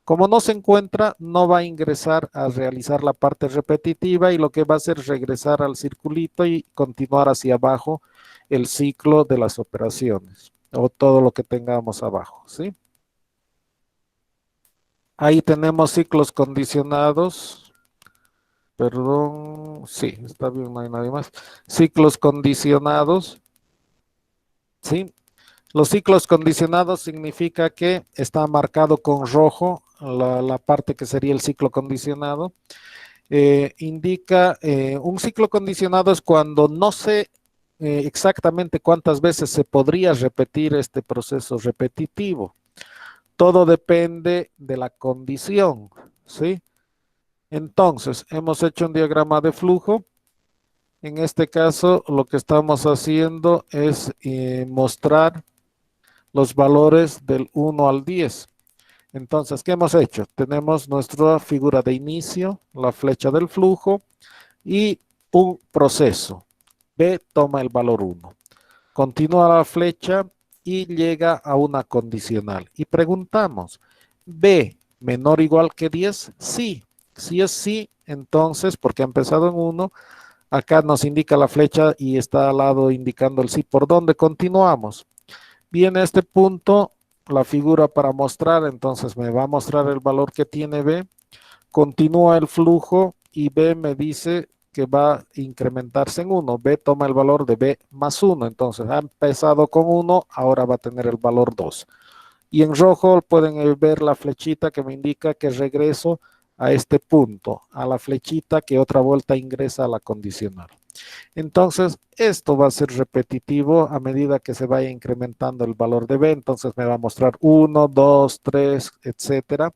Como no se encuentra, no va a ingresar a realizar la parte repetitiva y lo que va a hacer es regresar al circulito y continuar hacia abajo el ciclo de las operaciones o todo lo que tengamos abajo, ¿sí? Ahí tenemos ciclos condicionados. Perdón, sí, está bien, no hay nadie más. Ciclos condicionados, ¿sí? Los ciclos condicionados significa que está marcado con rojo la parte que sería el ciclo condicionado. Indica un ciclo condicionado es cuando no sé exactamente cuántas veces se podría repetir este proceso repetitivo. Todo depende de la condición, ¿sí? Entonces, hemos hecho un diagrama de flujo. En este caso, lo que estamos haciendo es mostrar los valores del 1 al 10. Entonces, ¿qué hemos hecho? Tenemos nuestra figura de inicio, la flecha del flujo y un proceso. B toma el valor 1. Continúa la flecha y llega a una condicional. Y preguntamos, ¿B menor o igual que 10? Sí. Si es sí, entonces, porque ha empezado en 1, acá nos indica la flecha y está al lado indicando el sí. ¿Por dónde continuamos? Viene este punto, la figura para mostrar, entonces me va a mostrar el valor que tiene B. Continúa el flujo y B me dice que va a incrementarse en 1. B toma el valor de B más 1. Entonces ha empezado con 1, ahora va a tener el valor 2. Y en rojo pueden ver la flechita que me indica que regreso a este punto, a la flechita que otra vuelta ingresa a la condicional. Entonces, esto va a ser repetitivo a medida que se vaya incrementando el valor de B. Entonces me va a mostrar 1, 2, 3, etcétera.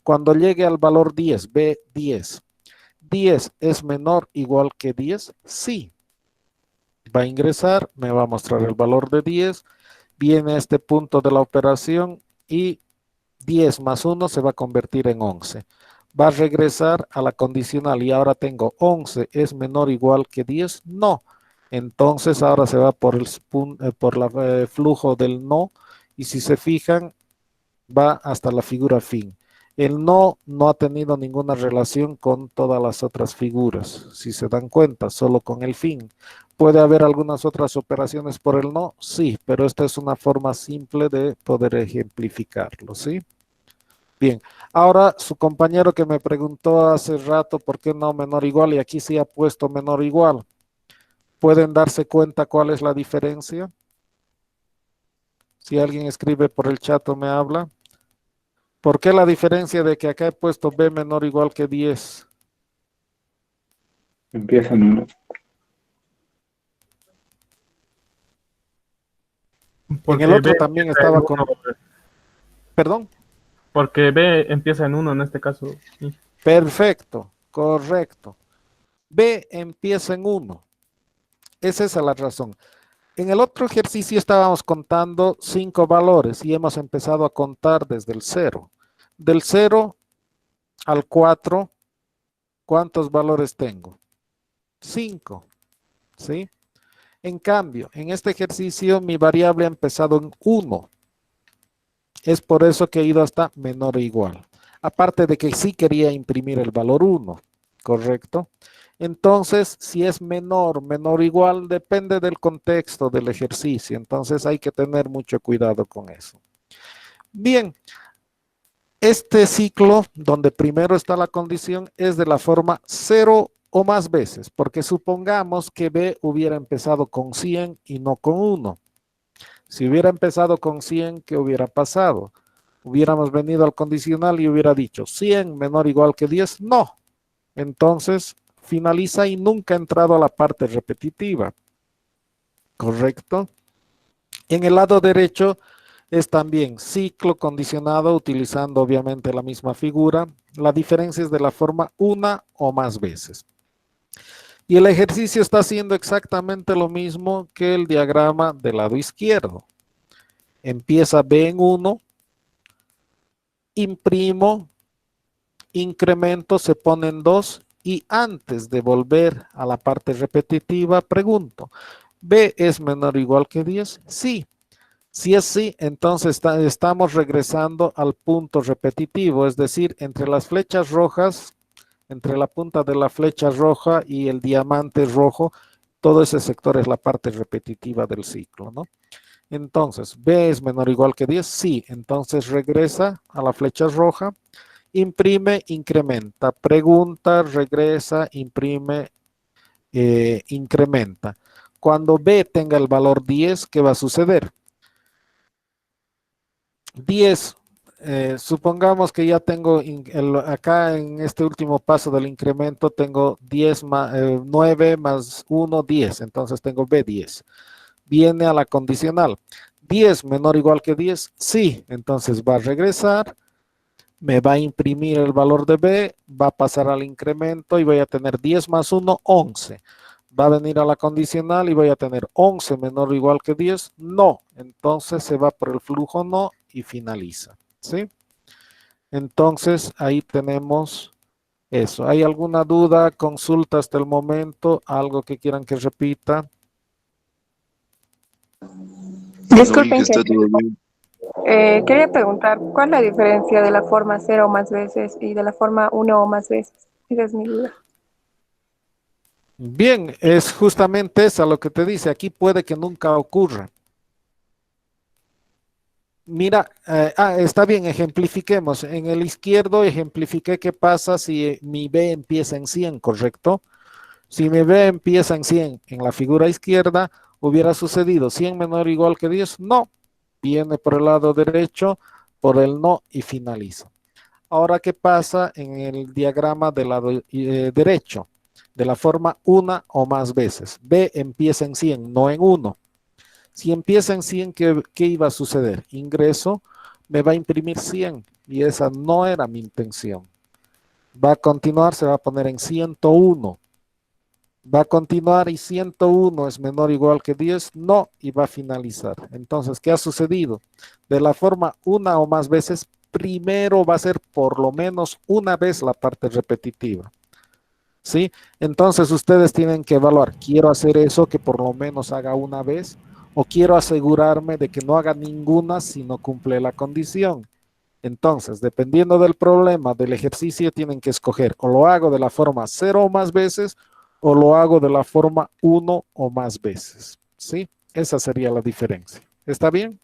Cuando llegue al valor 10, B 10. ¿10 es menor o igual que 10? Sí. Va a ingresar, me va a mostrar el valor de 10. Viene este punto de la operación y 10 más 1 se va a convertir en 11. Va a regresar a la condicional y ahora tengo 11 es menor o igual que 10. No. Entonces ahora se va por el flujo del no y si se fijan va hasta la figura fin. El no ha tenido ninguna relación con todas las otras figuras. Si se dan cuenta, solo con el fin. ¿Puede haber algunas otras operaciones por el no? Sí, pero esta es una forma simple de poder ejemplificarlo, ¿sí? Bien, ahora su compañero que me preguntó hace rato por qué no menor igual y aquí sí ha puesto menor igual. ¿Pueden darse cuenta cuál es la diferencia? Si alguien escribe por el chat o me habla. ¿Por qué la diferencia de que acá he puesto B menor o igual que 10? Empieza en 1. En el otro también estaba con... ¿Perdón? Porque B empieza en 1 en este caso. Sí. Perfecto, correcto. B empieza en 1. Esa es la razón. En el otro ejercicio estábamos contando 5 valores y hemos empezado a contar desde el 0. Del 0 al 4, ¿cuántos valores tengo? 5, ¿sí? En cambio, en este ejercicio mi variable ha empezado en 1. Es por eso que he ido hasta menor o igual. Aparte de que sí quería imprimir el valor 1, ¿correcto? Entonces, si es menor o igual, depende del contexto del ejercicio. Entonces hay que tener mucho cuidado con eso. Bien, este ciclo, donde primero está la condición, es de la forma 0 o más veces, porque supongamos que B hubiera empezado con 100 y no con 1. Si hubiera empezado con 100, ¿qué hubiera pasado? Hubiéramos venido al condicional y hubiera dicho 100 menor o igual que 10. No. Entonces, finaliza y nunca ha entrado a la parte repetitiva. ¿Correcto? En el lado derecho es también ciclo condicionado utilizando obviamente la misma figura. La diferencia es de la forma una o más veces. Y el ejercicio está haciendo exactamente lo mismo que el diagrama del lado izquierdo. Empieza B en 1, imprimo, incremento, se pone en 2 y antes de volver a la parte repetitiva pregunto, ¿B es menor o igual que 10? Sí. Si es sí, entonces estamos regresando al punto repetitivo, es decir, entre las flechas rojas, entre la punta de la flecha roja y el diamante rojo, todo ese sector es la parte repetitiva del ciclo, ¿no? Entonces, B es menor o igual que 10, sí. Entonces regresa a la flecha roja, imprime, incrementa, pregunta, regresa, imprime, incrementa. Cuando B tenga el valor 10, ¿qué va a suceder? 10, supongamos que ya tengo acá en este último paso del incremento, tengo 10 más, 9 más 1, 10, entonces tengo B10. Viene a la condicional. 10 menor o igual que 10, sí, entonces va a regresar, me va a imprimir el valor de B, va a pasar al incremento y voy a tener 10 más 1, 11. Va a venir a la condicional y voy a tener 11 menor o igual que 10, no. Entonces se va por el flujo no y finaliza, ¿sí? Entonces ahí tenemos eso. ¿Hay alguna duda, consulta hasta el momento? ¿Algo que quieran que repita? Disculpen que quería preguntar, ¿cuál es la diferencia de la forma 0 o más veces y de la forma 1 o más veces? Esa es mi duda. Bien, es justamente esa lo que te dice. Aquí puede que nunca ocurra. Mira, está bien, ejemplifiquemos. En el izquierdo ejemplifiqué qué pasa si mi B empieza en 100, ¿correcto? Si mi B empieza en 100 en la figura izquierda, hubiera sucedido 100 menor o igual que 10. No, viene por el lado derecho, por el no y finaliza. Ahora, ¿qué pasa en el diagrama del lado derecho? De la forma una o más veces. B empieza en 100, no en 1. Si empieza en 100, ¿qué iba a suceder? Ingreso, me va a imprimir 100 y esa no era mi intención. Va a continuar, se va a poner en 101. Va a continuar y 101 es menor o igual que 10, no, y va a finalizar. Entonces, ¿qué ha sucedido? De la forma una o más veces, primero va a ser por lo menos una vez la parte repetitiva. ¿Sí? Entonces ustedes tienen que evaluar, quiero hacer eso que por lo menos haga una vez o quiero asegurarme de que no haga ninguna si no cumple la condición. Entonces, dependiendo del problema, del ejercicio, tienen que escoger o lo hago de la forma 0 o más veces o lo hago de la forma 1 o más veces. ¿Sí? Esa sería la diferencia. ¿Está bien?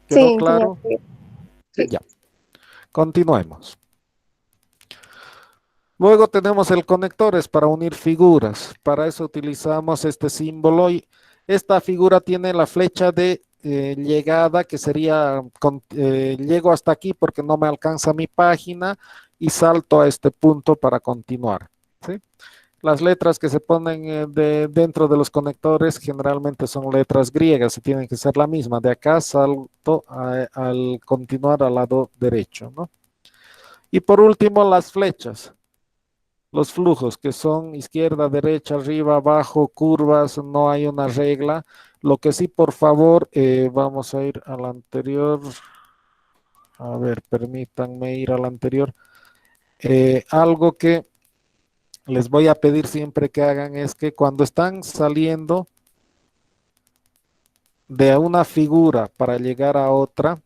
¿Quedó Sí, claro? señor. Sí. Ya. Continuemos. Luego tenemos el conectores para unir figuras. Para eso utilizamos este símbolo y esta figura tiene la flecha de llegada que sería, llego hasta aquí porque no me alcanza mi página y salto a este punto para continuar. ¿Sí? Las letras que se ponen dentro de los conectores generalmente son letras griegas y tienen que ser la misma. De acá salto al continuar al lado derecho, ¿no? Y por último, las flechas. Los flujos que son izquierda, derecha, arriba, abajo, curvas, no hay una regla. Lo que sí, por favor, vamos a ir al anterior. A ver, permítanme ir al anterior. Algo que les voy a pedir siempre que hagan es que cuando están saliendo de una figura para llegar a otra,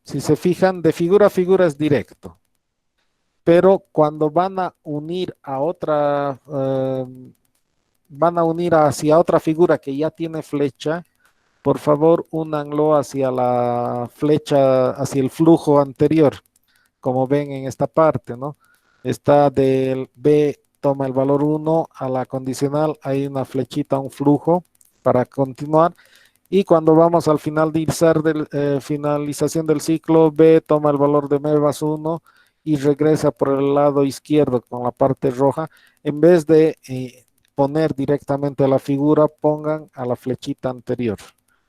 si se fijan, de figura a figura es directo. Pero cuando van a unir a otra, van a unir hacia otra figura que ya tiene flecha, por favor, únanlo hacia la flecha, hacia el flujo anterior, como ven en esta parte, ¿no? Está del B, toma el valor 1 a la condicional, hay una flechita, un flujo para continuar. Y cuando vamos al finalizar finalización del ciclo, B toma el valor de M más 1 y regresa por el lado izquierdo con la parte roja. En vez de poner directamente a la figura, pongan a la flechita anterior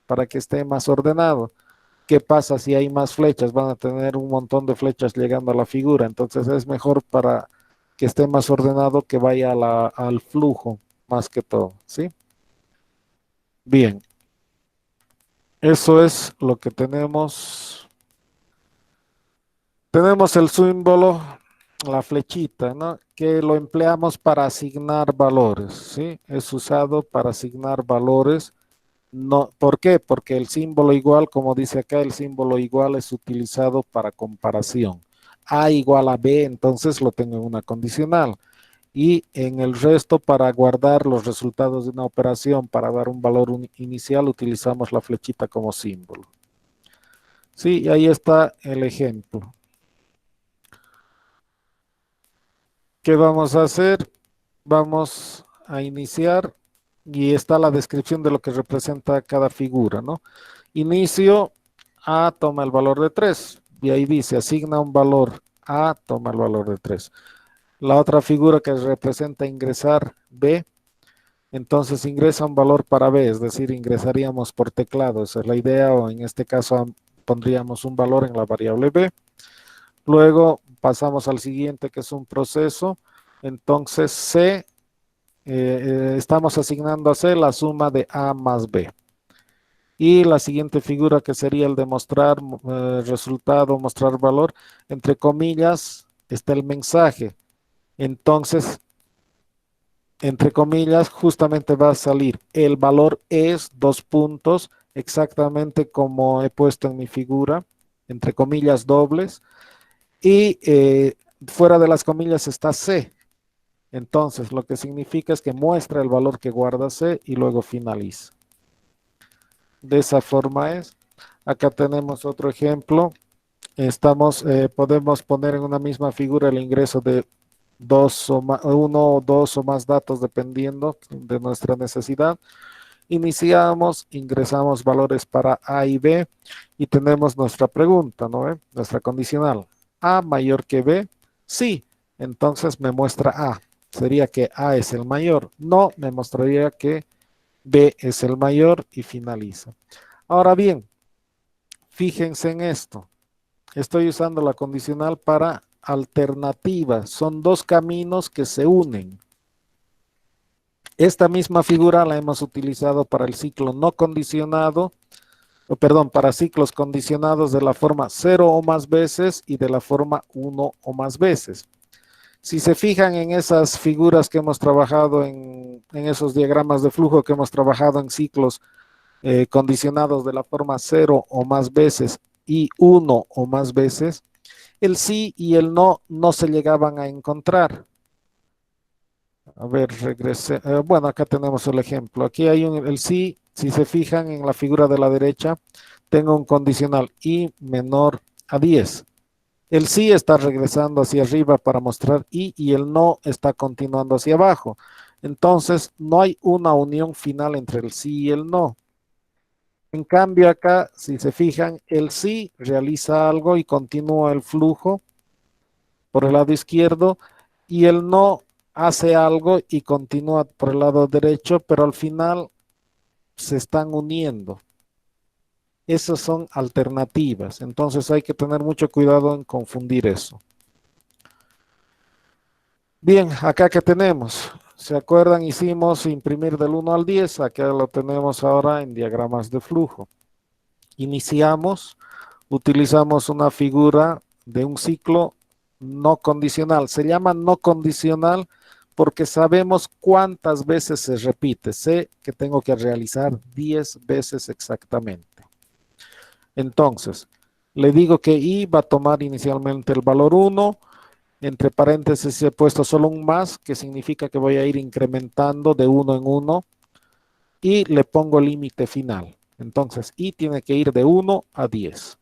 para que esté más ordenado. ¿Qué pasa si hay más flechas? Van a tener un montón de flechas llegando a la figura. Entonces es mejor para que esté más ordenado que vaya al flujo más que todo. ¿Sí? Bien. Eso es lo que tenemos. Tenemos el símbolo la flechita, ¿no? Que lo empleamos para asignar valores, ¿sí? Es usado para asignar valores. No, ¿por qué? Porque el símbolo igual, como dice acá, el símbolo igual es utilizado para comparación. A igual a B, entonces lo tengo en una condicional. Y en el resto, para guardar los resultados de una operación, para dar un valor inicial, utilizamos la flechita como símbolo. Sí, y ahí está el ejemplo. ¿Qué vamos a hacer? Vamos a iniciar y está la descripción de lo que representa cada figura, ¿no? Inicio, A toma el valor de 3 y ahí dice asigna un valor, A toma el valor de 3. La otra figura que representa ingresar, B, entonces ingresa un valor para B, es decir, ingresaríamos por teclado, esa es la idea, o en este caso pondríamos un valor en la variable B. Luego pasamos al siguiente, que es un proceso. Entonces C, estamos asignando a C la suma de A más B. Y la siguiente figura, que sería el de mostrar resultado, mostrar valor, entre comillas, está el mensaje. Entonces, entre comillas, justamente va a salir el valor es, dos puntos, exactamente como he puesto en mi figura, entre comillas dobles. Y fuera de las comillas está C. Entonces, lo que significa es que muestra el valor que guarda C y luego finaliza. De esa forma es. Acá tenemos otro ejemplo. Podemos poner en una misma figura el ingreso de uno o dos o más datos dependiendo de nuestra necesidad. Iniciamos, ingresamos valores para A y B y tenemos nuestra pregunta, ¿no? Nuestra condicional. A mayor que B, sí, entonces me muestra A. Sería que A es el mayor. No, me mostraría que B es el mayor y finaliza. Ahora bien, fíjense en esto. Estoy usando la condicional para alternativa. Son dos caminos que se unen. Esta misma figura la hemos utilizado para el ciclo no condicionado, para ciclos condicionados de la forma 0 o más veces y de la forma 1 o más veces. Si se fijan en esas figuras que hemos trabajado, en esos diagramas de flujo que hemos trabajado en ciclos condicionados de la forma 0 o más veces y 1 o más veces, el sí y el no no se llegaban a encontrar. A ver, regrese. Bueno, acá tenemos el ejemplo. Aquí hay el sí, si se fijan en la figura de la derecha, tengo un condicional i menor a 10. El sí está regresando hacia arriba para mostrar y el no está continuando hacia abajo. Entonces, no hay una unión final entre el sí y el no. En cambio, acá, si se fijan, el sí realiza algo y continúa el flujo por el lado izquierdo y el no hace algo y continúa por el lado derecho, pero al final se están uniendo. Esas son alternativas, entonces hay que tener mucho cuidado en confundir eso. Bien, acá que tenemos, ¿se acuerdan? Hicimos imprimir del 1 al 10, acá lo tenemos ahora en diagramas de flujo. Iniciamos, utilizamos una figura de un ciclo no condicional. Se llama no condicional porque sabemos cuántas veces se repite. Sé que tengo que realizar 10 veces exactamente. Entonces, le digo que i va a tomar inicialmente el valor 1. Entre paréntesis he puesto solo un más, que significa que voy a ir incrementando de 1 en 1. Y le pongo límite final. Entonces, i tiene que ir de 1 a 10.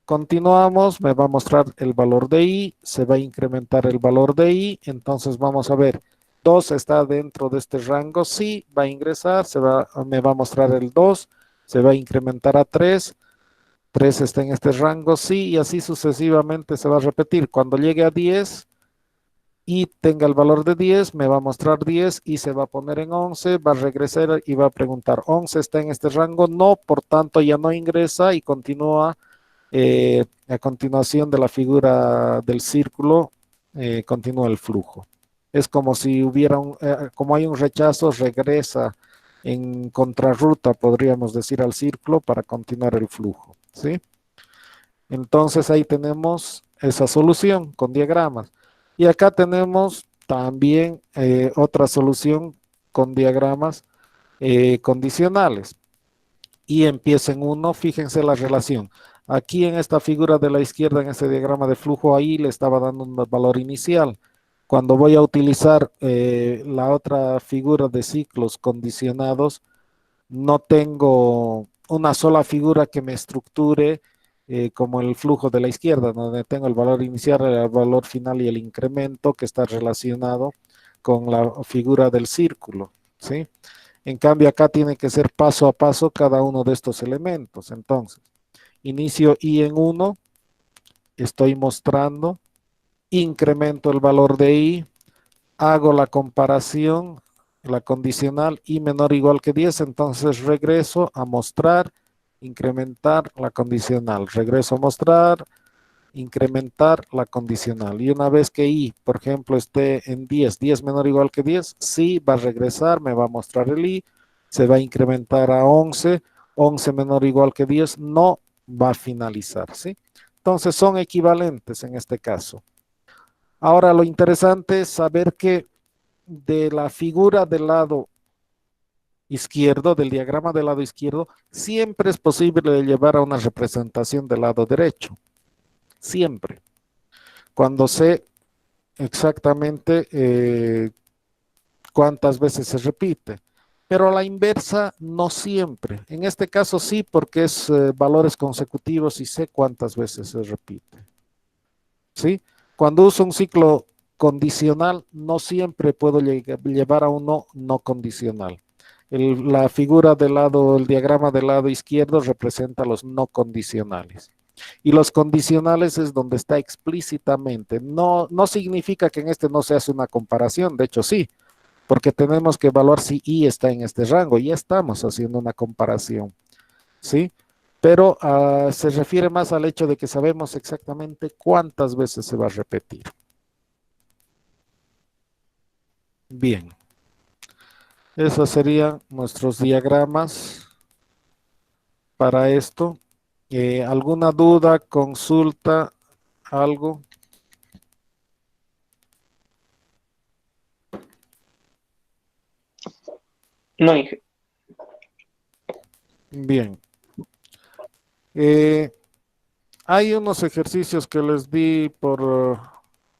Continuamos, me va a mostrar el valor de i, se va a incrementar el valor de i, entonces vamos a ver, 2 está dentro de este rango, sí, va a ingresar, me va a mostrar el 2, se va a incrementar a 3, 3 está en este rango, sí, y así sucesivamente se va a repetir. Cuando llegue a 10 y tenga el valor de 10, me va a mostrar 10 y se va a poner en 11, va a regresar y va a preguntar, 11 está en este rango, no, por tanto ya no ingresa y continúa. A continuación de la figura del círculo, continúa el flujo. Es como si hubiera como hay un rechazo, regresa en contrarruta, podríamos decir, al círculo para continuar el flujo, ¿sí? Entonces ahí tenemos esa solución con diagramas. Y acá tenemos también otra solución con diagramas condicionales. Y empieza en 1, fíjense la relación. Aquí en esta figura de la izquierda, en este diagrama de flujo, ahí le estaba dando un valor inicial. Cuando voy a utilizar la otra figura de ciclos condicionados, no tengo una sola figura que me estructure como el flujo de la izquierda, donde tengo el valor inicial, el valor final y el incremento que está relacionado con la figura del círculo, ¿sí? En cambio, acá tiene que ser paso a paso cada uno de estos elementos. Entonces, inicio I en 1, estoy mostrando, incremento el valor de I, hago la comparación, la condicional I menor o igual que 10, entonces regreso a mostrar, incrementar la condicional, regreso a mostrar, incrementar la condicional. Y una vez que I, por ejemplo, esté en 10, 10 menor o igual que 10, sí va a regresar, me va a mostrar el I, se va a incrementar a 11, 11 menor o igual que 10, no va a finalizar, ¿sí? Entonces son equivalentes en este caso. Ahora lo interesante es saber que de la figura del lado izquierdo, del diagrama del lado izquierdo, siempre es posible llevar a una representación del lado derecho. Siempre. Cuando sé exactamente cuántas veces se repite. Pero a la inversa no siempre. En este caso sí, porque es valores consecutivos y sé cuántas veces se repite. ¿Sí? Cuando uso un ciclo condicional, no siempre puedo llevar a uno no condicional. La figura del lado, el diagrama del lado izquierdo representa los no condicionales. Y los condicionales es donde está explícitamente. No, no significa que en este no se hace una comparación, de hecho sí, porque tenemos que evaluar si I está en este rango. Ya estamos haciendo una comparación, ¿sí? Pero se refiere más al hecho de que sabemos exactamente cuántas veces se va a repetir. Bien, esos serían nuestros diagramas para esto. ¿Alguna duda, consulta, algo? No, Inge. Bien. Eh, Hay unos ejercicios que les di por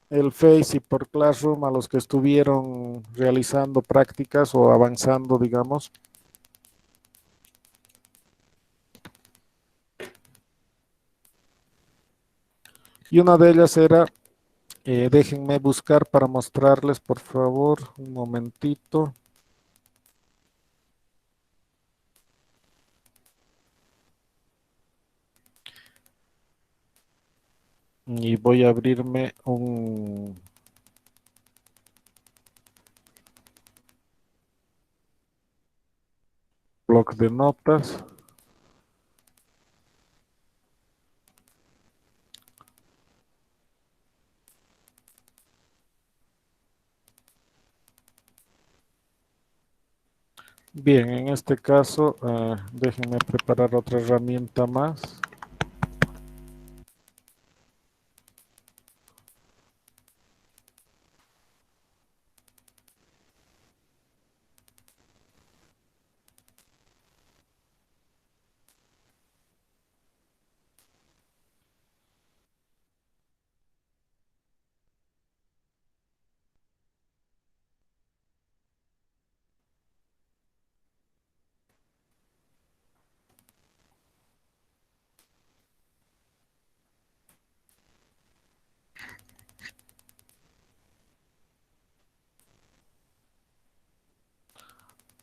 el Face y por Classroom a los que estuvieron realizando prácticas o avanzando, digamos. Y una de ellas era, déjenme buscar para mostrarles, por favor, un momentito. Y voy a abrirme un bloc de notas. Bien, en este caso, déjenme preparar otra herramienta más.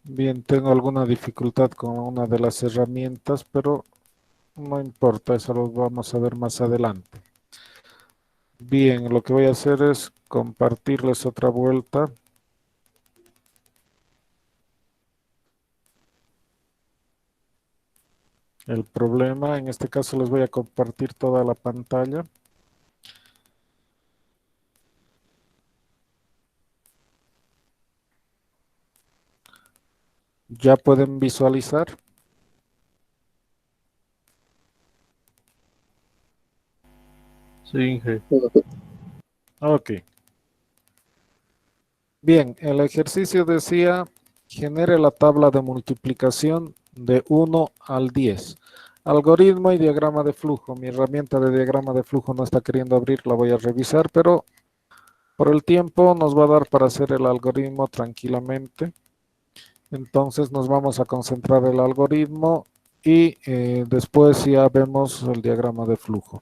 Bien, tengo alguna dificultad con una de las herramientas, pero no importa, eso lo vamos a ver más adelante. Bien, lo que voy a hacer es compartirles otra vuelta. El problema, en este caso les voy a compartir toda la pantalla. Ya pueden visualizar. Sí, Inge. Ok. Bien, el ejercicio decía, genere la tabla de multiplicación de 1 al 10. Algoritmo y diagrama de flujo. Mi herramienta de diagrama de flujo no está queriendo abrir, la voy a revisar, pero por el tiempo nos va a dar para hacer el algoritmo tranquilamente. Entonces nos vamos a concentrar en el algoritmo y después ya vemos el diagrama de flujo.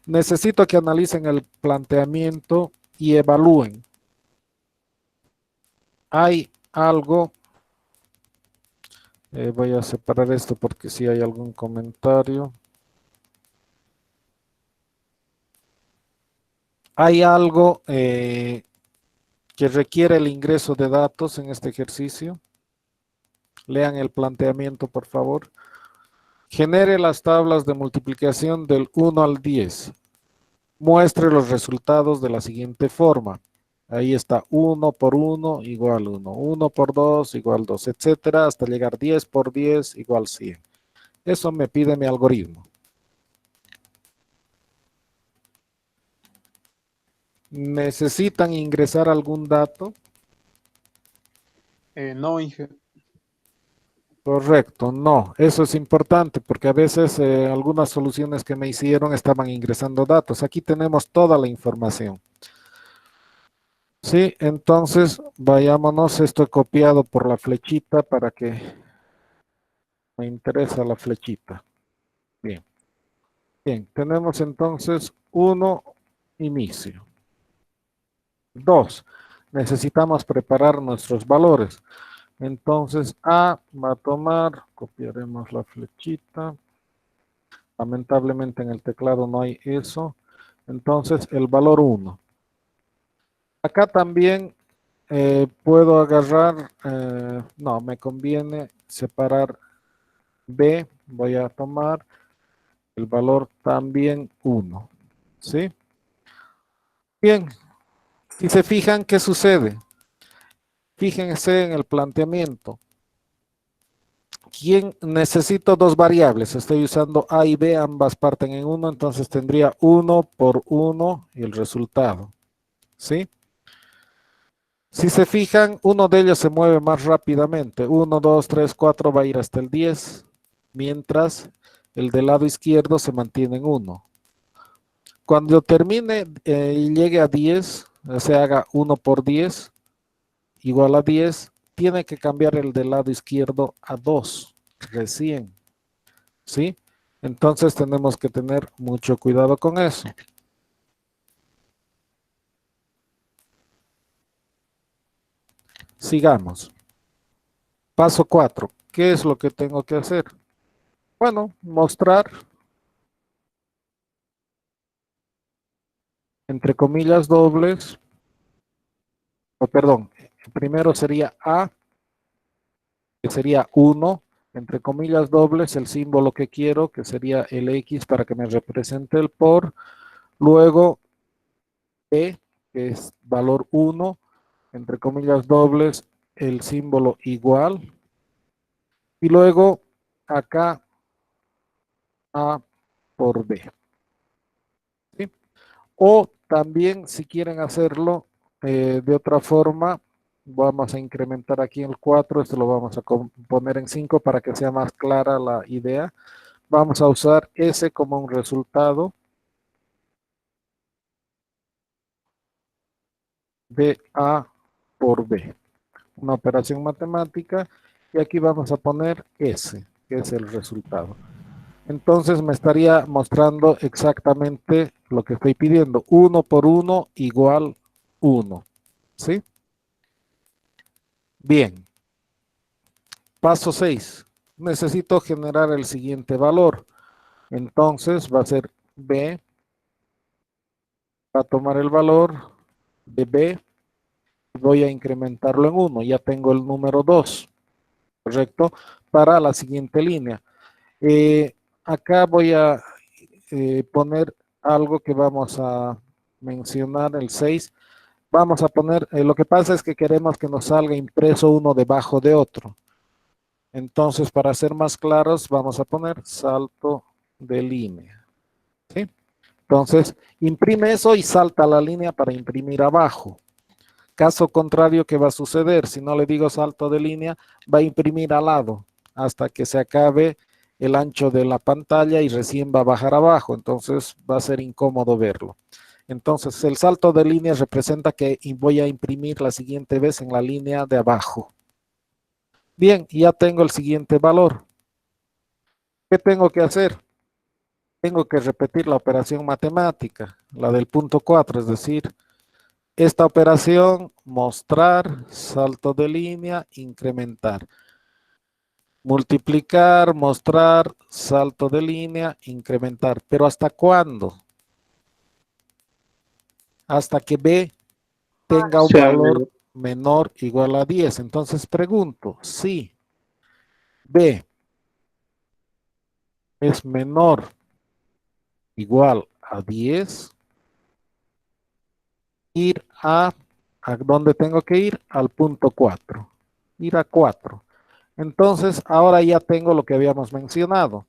Necesito que analicen el planteamiento y evalúen. Hay algo, voy a separar esto porque si hay algún comentario. Hay algo que requiere el ingreso de datos en este ejercicio. Lean el planteamiento, por favor. Genere las tablas de multiplicación del 1 al 10. Muestre los resultados de la siguiente forma. Ahí está 1 por 1 igual 1, 1 por 2 igual 2, etcétera, hasta llegar 10 por 10 igual 100. Eso me pide mi algoritmo. ¿Necesitan ingresar algún dato? No, Inge. Correcto, no, eso es importante porque a veces algunas soluciones que me hicieron estaban ingresando datos. Aquí tenemos toda la información. Sí, entonces vayámonos, esto he copiado por la flechita para que me interesa la flechita. Bien, bien, tenemos entonces 1, inicio. 2, necesitamos preparar nuestros valores. Entonces A va a tomar, copiaremos la flechita. Lamentablemente en el teclado no hay eso. Entonces el valor 1. Acá también puedo agarrar, no, me conviene separar B. Voy a tomar el valor también 1. ¿Sí? Bien. Si se fijan, ¿qué sucede? Fíjense en el planteamiento. ¿Quién necesito dos variables? Estoy usando A y B, ambas parten en 1, entonces tendría 1 por 1 y el resultado. ¿Sí? Si se fijan, uno de ellos se mueve más rápidamente. 1, 2, 3, 4 va a ir hasta el 10, mientras el del lado izquierdo se mantiene en 1. Cuando termine y llegue a 10, se haga 1 por 10, igual a 10, tiene que cambiar el del lado izquierdo a 2, recién. ¿Sí? Entonces tenemos que tener mucho cuidado con eso. Sigamos. Paso 4. ¿Qué es lo que tengo que hacer? Bueno, mostrar, entre comillas dobles, o perdón, primero sería A, que sería 1, entre comillas dobles, el símbolo que quiero, que sería el X para que me represente el por, luego B, que es valor 1, entre comillas dobles, el símbolo igual, y luego acá A por B. ¿Sí? O también si quieren hacerlo de otra forma, vamos a incrementar aquí el 4, esto lo vamos a poner en 5 para que sea más clara la idea. Vamos a usar S como un resultado de A por B. Una operación matemática y aquí vamos a poner S, que es el resultado. Entonces me estaría mostrando exactamente lo que estoy pidiendo. 1 por 1 igual 1. ¿Sí? Bien. Paso 6. Necesito generar el siguiente valor. Entonces va a ser B. Va a tomar el valor de B. Voy a incrementarlo en 1. Ya tengo el número 2. ¿Correcto? Para la siguiente línea. Acá voy a poner algo que vamos a mencionar, el 6. Vamos a poner, lo que pasa es que queremos que nos salga impreso uno debajo de otro. Entonces, para ser más claros, vamos a poner salto de línea. ¿Sí? Entonces, imprime eso y salta a la línea para imprimir abajo. Caso contrario, ¿qué va a suceder? Si no le digo salto de línea, va a imprimir al lado hasta que se acabe el ancho de la pantalla y recién va a bajar abajo. Entonces va a ser incómodo verlo. Entonces el salto de línea representa que voy a imprimir la siguiente vez en la línea de abajo. Bien, ya tengo el siguiente valor. ¿Qué tengo que hacer? Tengo que repetir la operación matemática, la del punto 4, es decir, esta operación, mostrar, salto de línea, incrementar. Multiplicar, mostrar, salto de línea, incrementar. ¿Pero hasta cuándo? Hasta que B tenga un Sea valor menor o igual a 10. Entonces pregunto, si B es menor o igual a 10, ir ¿a dónde tengo que ir? Al punto 4. Ir a 4. Entonces, ahora ya tengo lo que habíamos mencionado.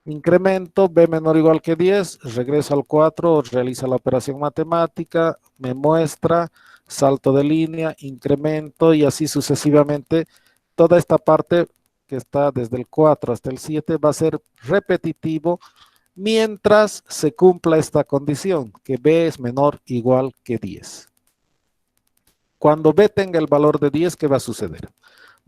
Incremento, B menor o igual que 10, regreso al 4, realiza la operación matemática, me muestra, salto de línea, incremento y así sucesivamente. Toda esta parte que está desde el 4 hasta el 7 va a ser repetitivo mientras se cumpla esta condición, que B es menor o igual que 10. Cuando B tenga el valor de 10, ¿qué va a suceder?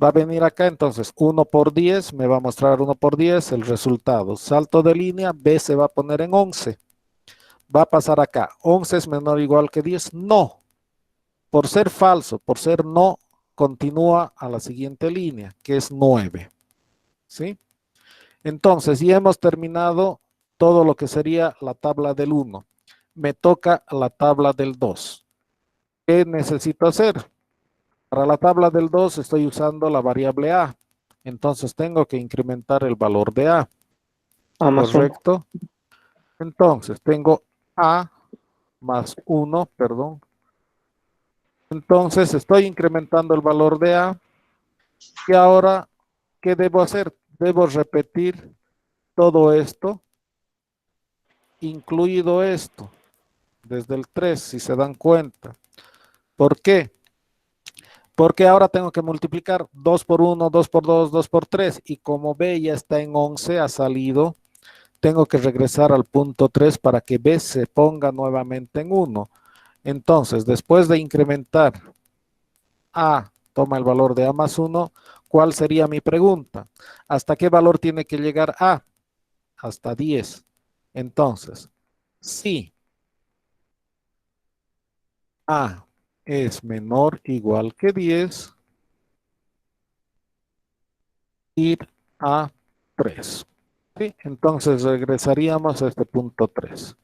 Va a venir acá, entonces 1 por 10, me va a mostrar 1 por 10, el resultado. Salto de línea, B se va a poner en 11. Va a pasar acá, 11 es menor o igual que 10, no. Por ser falso, por ser no, continúa a la siguiente línea, que es 9. ¿Sí? Entonces, ya hemos terminado todo lo que sería la tabla del 1. Me toca la tabla del 2. ¿Qué necesito hacer? Para la tabla del 2 estoy usando la variable A. Entonces tengo que incrementar el valor de A. más 1. ¿Correcto? Entonces tengo A más 1, perdón. Entonces estoy incrementando el valor de A. Y ahora, ¿qué debo hacer? Debo repetir todo esto, incluido esto, desde el 3, si se dan cuenta. ¿Por qué? Porque ahora tengo que multiplicar 2 por 1, 2 por 2, 2 por 3. Y como B ya está en 11, ha salido, tengo que regresar al punto 3 para que B se ponga nuevamente en 1. Entonces, después de incrementar A, toma el valor de A más 1, ¿cuál sería mi pregunta? ¿Hasta qué valor tiene que llegar A? Hasta 10. Entonces, si A es menor o igual que 10, ir a 3. ¿Sí? Entonces regresaríamos a este punto 3.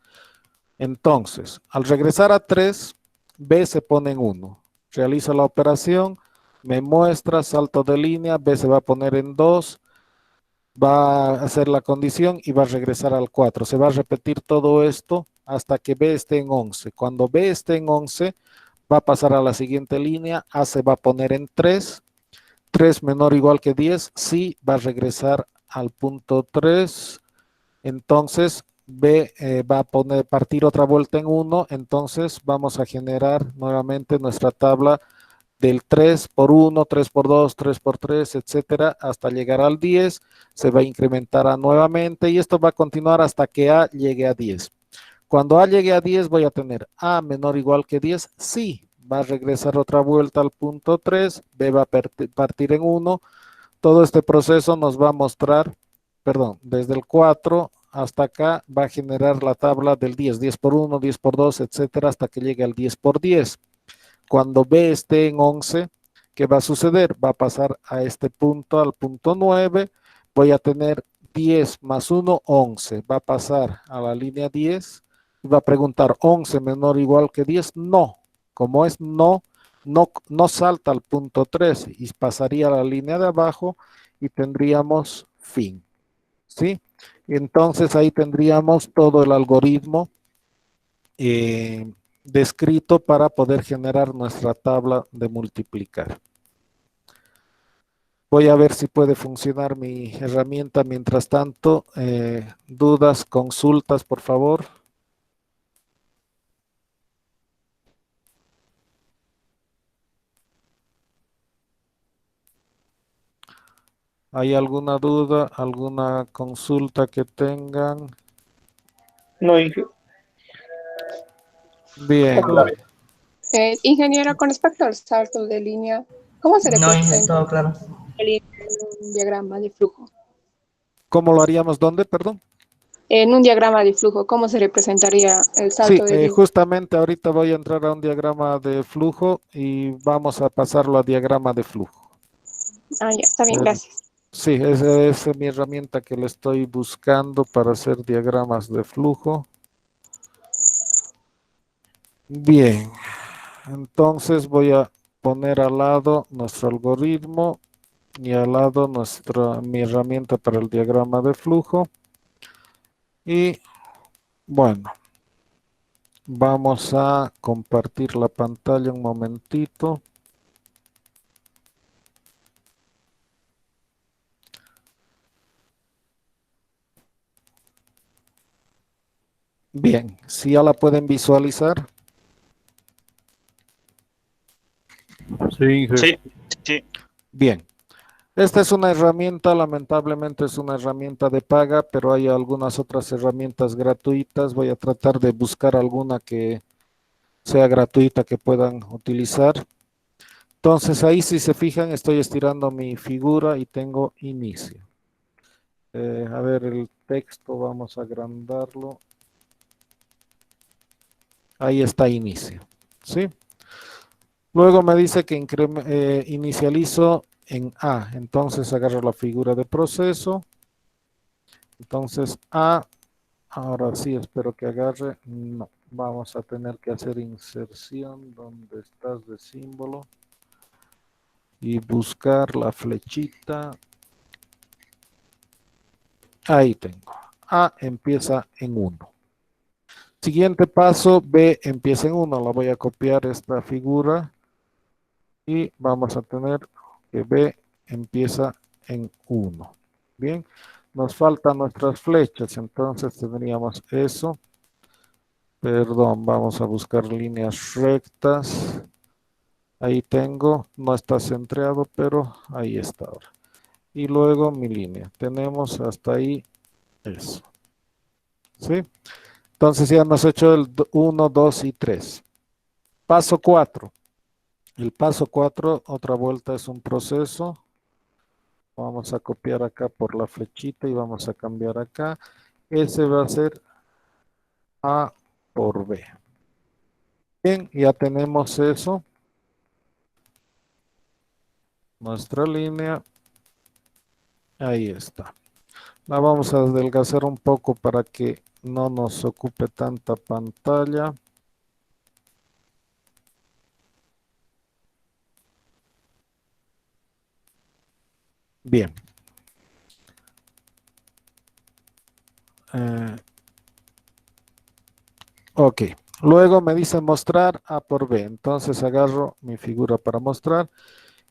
Entonces, al regresar a 3, B se pone en 1. Realizo la operación, me muestra, salto de línea, B se va a poner en 2, va a hacer la condición y va a regresar al 4. Se va a repetir todo esto hasta que B esté en 11. Cuando B esté en 11, va a pasar a la siguiente línea, A se va a poner en 3. 3 menor o igual que 10, sí, va a regresar al punto 3. Entonces, B va a partir otra vuelta en 1. Entonces, vamos a generar nuevamente nuestra tabla del 3 por 1, 3 por 2, 3 por 3, etcétera, hasta llegar al 10. Se va a incrementar a nuevamente y esto va a continuar hasta que A llegue a 10. Cuando A llegue a 10, voy a tener A menor o igual que 10, sí. Va a regresar otra vuelta al punto 3, B va a partir en 1. Todo este proceso nos va a mostrar, perdón, desde el 4 hasta acá va a generar la tabla del 10, 10 por 1, 10 por 2, etcétera, hasta que llegue al 10 por 10. Cuando B esté en 11, ¿qué va a suceder? Va a pasar a este punto, al punto 9, voy a tener 10 más 1, 11. Va a pasar a la línea 10 y va a preguntar, ¿11 menor o igual que 10? No. Como es no, no salta al punto 3 y pasaría a la línea de abajo y tendríamos fin. ¿Sí? Entonces ahí tendríamos todo el algoritmo descrito para poder generar nuestra tabla de multiplicar. Voy a ver si puede funcionar mi herramienta mientras tanto. Dudas, consultas, por favor. ¿Hay alguna duda, alguna consulta que tengan? No, Inge. Bien, Todo bien. Ingeniero, con respecto al salto de línea, ¿cómo se No, Inge, representa todo claro. la línea en un diagrama de flujo? ¿cómo lo haríamos? ¿Dónde? Perdón. En un diagrama de flujo, ¿cómo se representaría el Sí, salto de línea? justamente ahorita voy a entrar a un diagrama de flujo y vamos a pasarlo a diagrama de flujo. Ah, ya, está bien, Eh, gracias. sí, esa es mi herramienta que le estoy buscando para hacer diagramas de flujo. Bien, entonces voy a poner al lado nuestro algoritmo y al lado mi herramienta para el diagrama de flujo. Y bueno, vamos a compartir la pantalla un momentito. Bien, si ya la pueden visualizar. Sí, Inge. Sí, sí. Bien, esta es una herramienta, lamentablemente es una herramienta de paga, pero hay algunas otras herramientas gratuitas. Voy a tratar de buscar alguna que sea gratuita que puedan utilizar. Entonces ahí si se fijan estoy estirando mi figura y tengo inicio. A ver el texto, vamos a agrandarlo. Ahí está inicio, ¿sí? Luego me dice que inicializo en A, entonces agarro la figura de proceso. Entonces A, ahora sí espero que agarre, no, vamos a tener que hacer inserción donde estás de símbolo y buscar la flechita. Ahí tengo, A empieza en 1. Siguiente paso, B empieza en 1, la voy a copiar esta figura y vamos a tener que B empieza en 1. Bien, nos faltan nuestras flechas, entonces tendríamos eso. Perdón, vamos a buscar líneas rectas. Ahí tengo, no está centrado, pero ahí está ahora. Y luego mi línea. Tenemos hasta ahí eso. ¿Sí? Entonces ya hemos hecho el 1, 2 y 3. Paso 4. El paso 4, otra vuelta es un proceso. Vamos a copiar acá por la flechita y vamos a cambiar acá. Ese va a ser A por B. Bien, ya tenemos eso. Nuestra línea. Ahí está. La vamos a adelgazar un poco para que no nos ocupe tanta pantalla. Bien. Ok. Luego me dice mostrar A por B. Entonces agarro mi figura para mostrar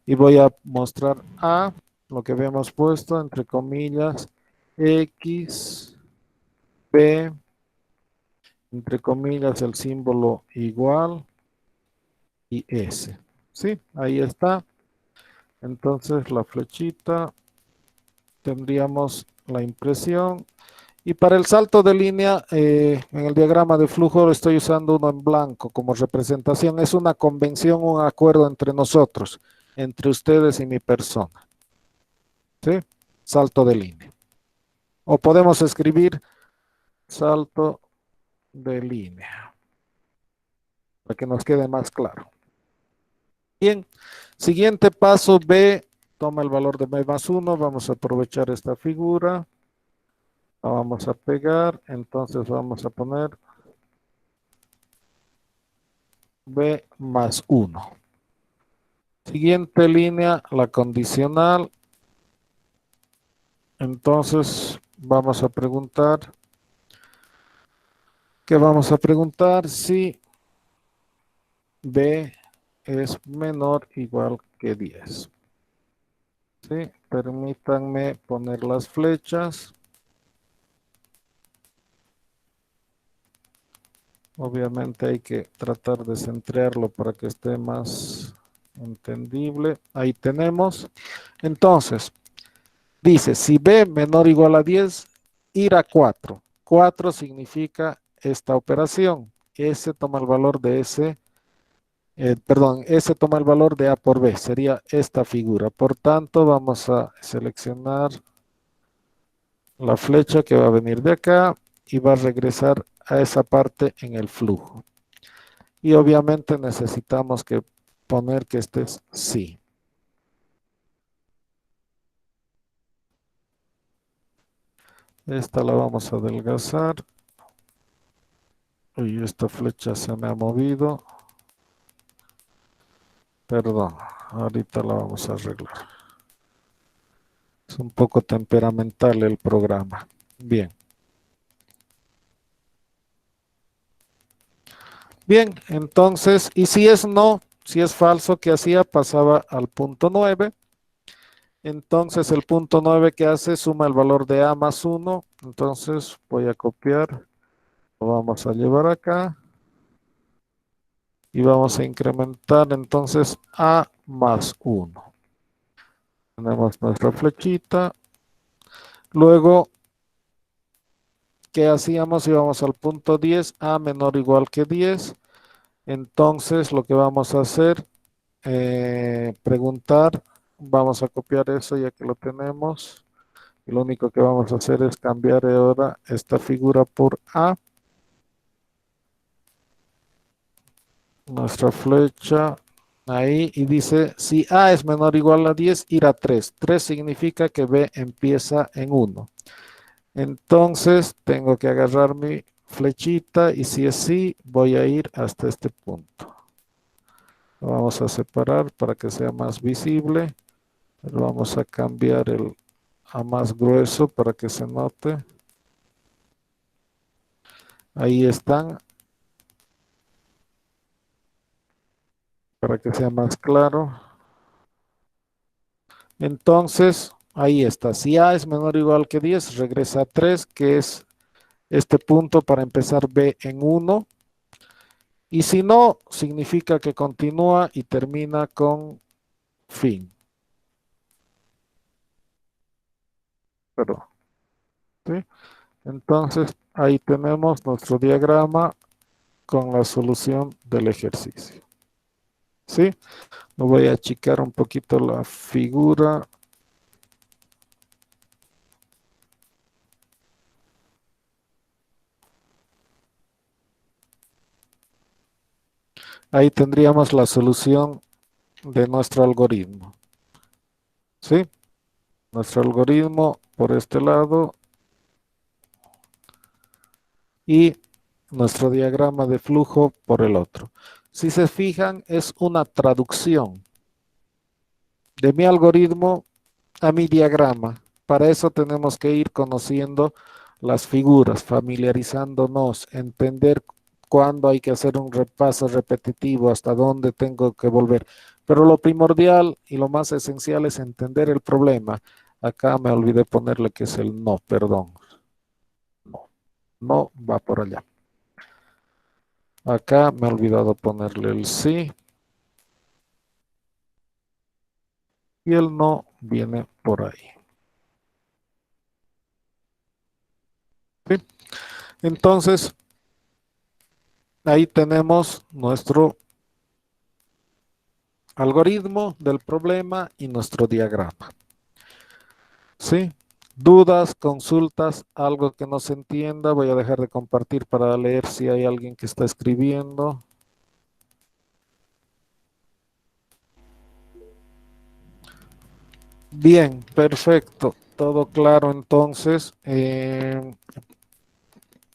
y voy a mostrar A, lo que habíamos puesto, entre comillas, X, B, entre comillas, el símbolo igual y S. ¿Sí? Ahí está. Entonces la flechita, tendríamos la impresión. Y para el salto de línea, en el diagrama de flujo estoy usando uno en blanco como representación. Es una convención, un acuerdo entre nosotros, entre ustedes y mi persona. ¿Sí? Salto de línea. O podemos escribir salto de línea, para que nos quede más claro. Bien, siguiente paso, B, toma el valor de B más 1, vamos a aprovechar esta figura, la vamos a pegar, entonces vamos a poner B más 1. Siguiente línea, la condicional, entonces vamos a preguntar, ¿qué vamos a preguntar? Si B es menor o igual que 10. ¿Sí? Permítanme poner las flechas. Obviamente hay que tratar de centrarlo para que esté más entendible. Ahí tenemos. Entonces, Dice, si B menor o igual a 10, ir a 4. 4 significa esta operación. S toma el valor de S, S toma el valor de A por B. Sería esta figura. Por tanto, vamos a seleccionar la flecha que va a venir de acá y va a regresar a esa parte en el flujo. Y obviamente necesitamos que poner que este es sí. Esta la vamos a adelgazar. Uy, esta flecha se me ha movido. Perdón, ahorita la vamos a arreglar. Es un poco temperamental el programa. Bien. Bien, entonces, y si es no, si es falso, ¿qué hacía? Pasaba al punto 9. Entonces el punto 9 que hace suma el valor de A más 1. Entonces voy a copiar, lo vamos a llevar acá. Y vamos a incrementar entonces A más 1. Tenemos nuestra flechita. Luego, ¿qué hacíamos? Íbamos al punto 10, A menor o igual que 10. Entonces lo que vamos a hacer, preguntar, vamos a copiar eso ya que lo tenemos. Y lo único que vamos a hacer es cambiar ahora esta figura por A. Nuestra flecha ahí y dice, si A es menor o igual a 10, ir a 3. 3 significa que B empieza en 1. Entonces tengo que agarrar mi flechita y si es sí, voy a ir hasta este punto. Lo vamos a separar para que sea más visible. Pero vamos a cambiar el a más grueso para que se note. Ahí están. Para que sea más claro. Entonces, ahí está. Si A es menor o igual que 10, regresa a 3, que es este punto para empezar B en 1. Y si no, significa que continúa y termina con fin. Pero, ¿sí? Entonces, ahí tenemos nuestro diagrama con la solución del ejercicio. ¿Sí? Lo voy a achicar un poquito la figura. Ahí tendríamos la solución de nuestro algoritmo. ¿Sí? Nuestro algoritmo por este lado y nuestro diagrama de flujo por el otro. Si se fijan, es una traducción de mi algoritmo a mi diagrama. Para eso tenemos que ir conociendo las figuras, familiarizándonos, entender cuándo hay que hacer un repaso repetitivo, hasta dónde tengo que volver. Pero lo primordial y lo más esencial es entender el problema. Acá me olvidé ponerle que es el no, perdón. No va por allá. Acá me he olvidado ponerle el sí. Y el no viene por ahí. ¿Sí? Entonces, ahí tenemos nuestro algoritmo del problema y nuestro diagrama. ¿Sí? Dudas, consultas, algo que no se entienda. Voy a dejar de compartir para leer si hay alguien que está escribiendo. Bien, perfecto. Todo claro entonces.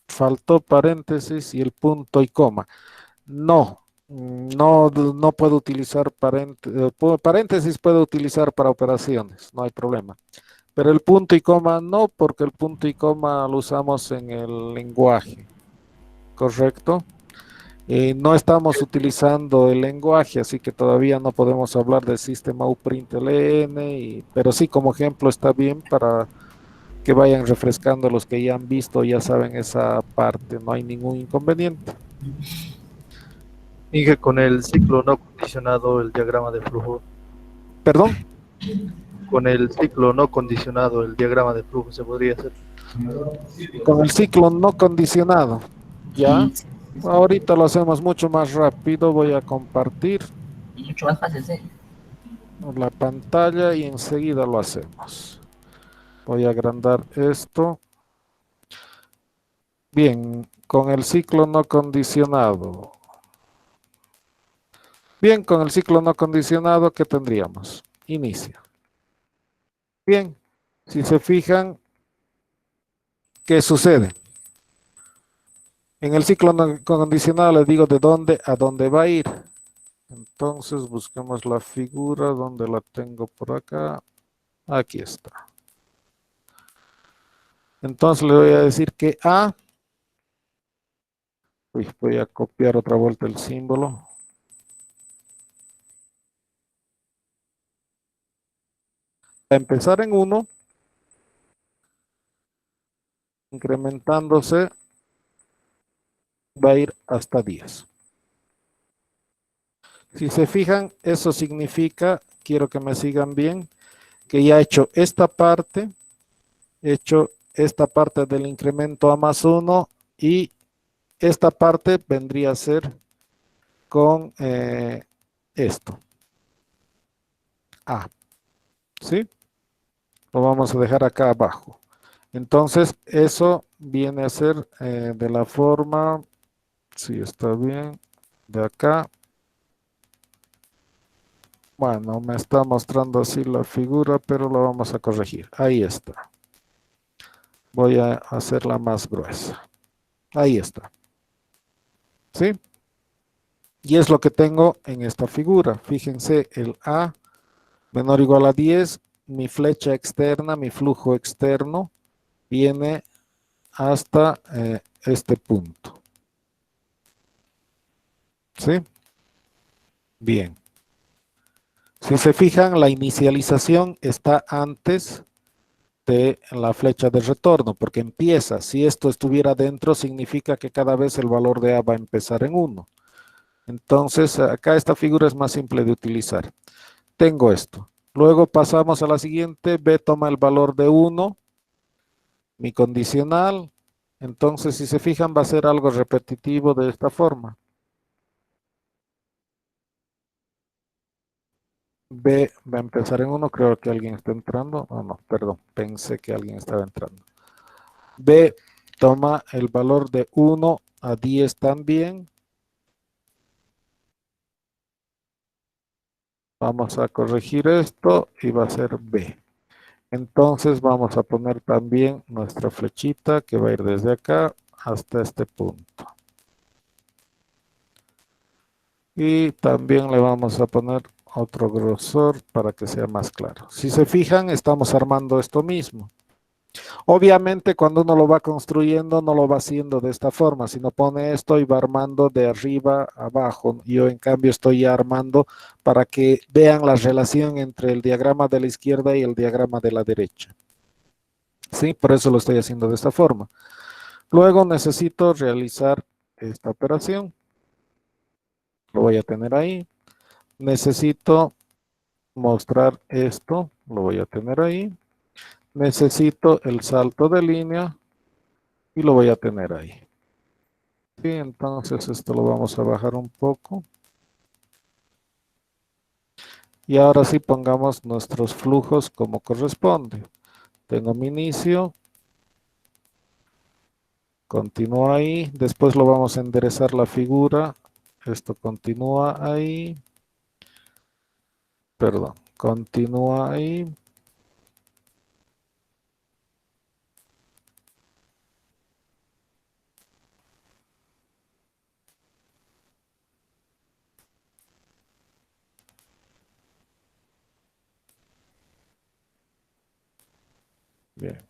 Faltó paréntesis y el punto y coma. No puedo utilizar paréntesis, puedo utilizar para operaciones, no hay problema. Pero el punto y coma no, porque el punto y coma lo usamos en el lenguaje, ¿correcto? No estamos utilizando el lenguaje, así que todavía no podemos hablar del sistema uprintln, pero sí como ejemplo está bien para que vayan refrescando los que ya han visto, ya saben esa parte, no hay ningún inconveniente. Inge, con el ciclo no condicionado, el diagrama de flujo. ¿Perdón? con el ciclo no condicionado, el diagrama de flujo se podría hacer. Con el ciclo no condicionado. Ya. Ahorita lo hacemos mucho más rápido. Voy a compartir Y mucho más fácil, sí. la pantalla y enseguida lo hacemos. Voy a agrandar esto. Bien, con el ciclo no condicionado. Bien, con el ciclo no condicionado, ¿qué tendríamos? Inicia. Bien, si se fijan, ¿qué sucede? En el ciclo no condicionado les digo de dónde a dónde va a ir. Entonces busquemos la figura donde la tengo por acá. Aquí está. Entonces le voy a decir que A, voy a copiar otra vuelta el símbolo. A empezar en 1, incrementándose, va a ir hasta 10. Si se fijan, eso significa, quiero que me sigan bien, que ya he hecho esta parte del incremento a más 1 y esta parte vendría a ser con esto, A, ¿sí? Lo vamos a dejar acá abajo. Entonces, eso viene a ser de la forma, si está bien, de acá. Bueno, me está mostrando así la figura, pero lo vamos a corregir. Ahí está. Voy a hacerla más gruesa. Ahí está. ¿Sí? Y es lo que tengo en esta figura. Fíjense, el A menor o igual a 10, mi flecha externa, mi flujo externo, viene hasta este punto. ¿Sí? Bien. Si se fijan, la inicialización está antes de la flecha de retorno, porque empieza. Si esto estuviera dentro, significa que cada vez el valor de A va a empezar en 1. Entonces, acá esta figura es más simple de utilizar. Tengo esto. Luego pasamos a la siguiente. B toma el valor de 1, mi condicional. Entonces, si se fijan, va a ser algo repetitivo de esta forma. B va a empezar en 1, creo que alguien está entrando. Oh, no, perdón, pensé que alguien estaba entrando. B toma el valor de 1 a 10 también. Vamos a corregir esto y va a ser B. Entonces vamos a poner también nuestra flechita que va a ir desde acá hasta este punto. Y también le vamos a poner otro grosor para que sea más claro. Si se fijan, estamos armando esto mismo. Obviamente cuando uno lo va construyendo no lo va haciendo de esta forma, sino pone esto y va armando de arriba a abajo. Yo en cambio estoy armando para que vean la relación entre el diagrama de la izquierda y el diagrama de la derecha. Sí, por eso lo estoy haciendo de esta forma. Luego necesito realizar esta operación. Lo voy a tener ahí. Necesito mostrar esto. Lo voy a tener ahí. Necesito el salto de línea y lo voy a tener ahí. Sí, entonces esto lo vamos a bajar un poco. Y ahora sí pongamos nuestros flujos como corresponde. Tengo mi inicio. Continúa ahí. Después lo vamos a enderezar la figura. Esto continúa ahí. Perdón, continúa ahí. Bien.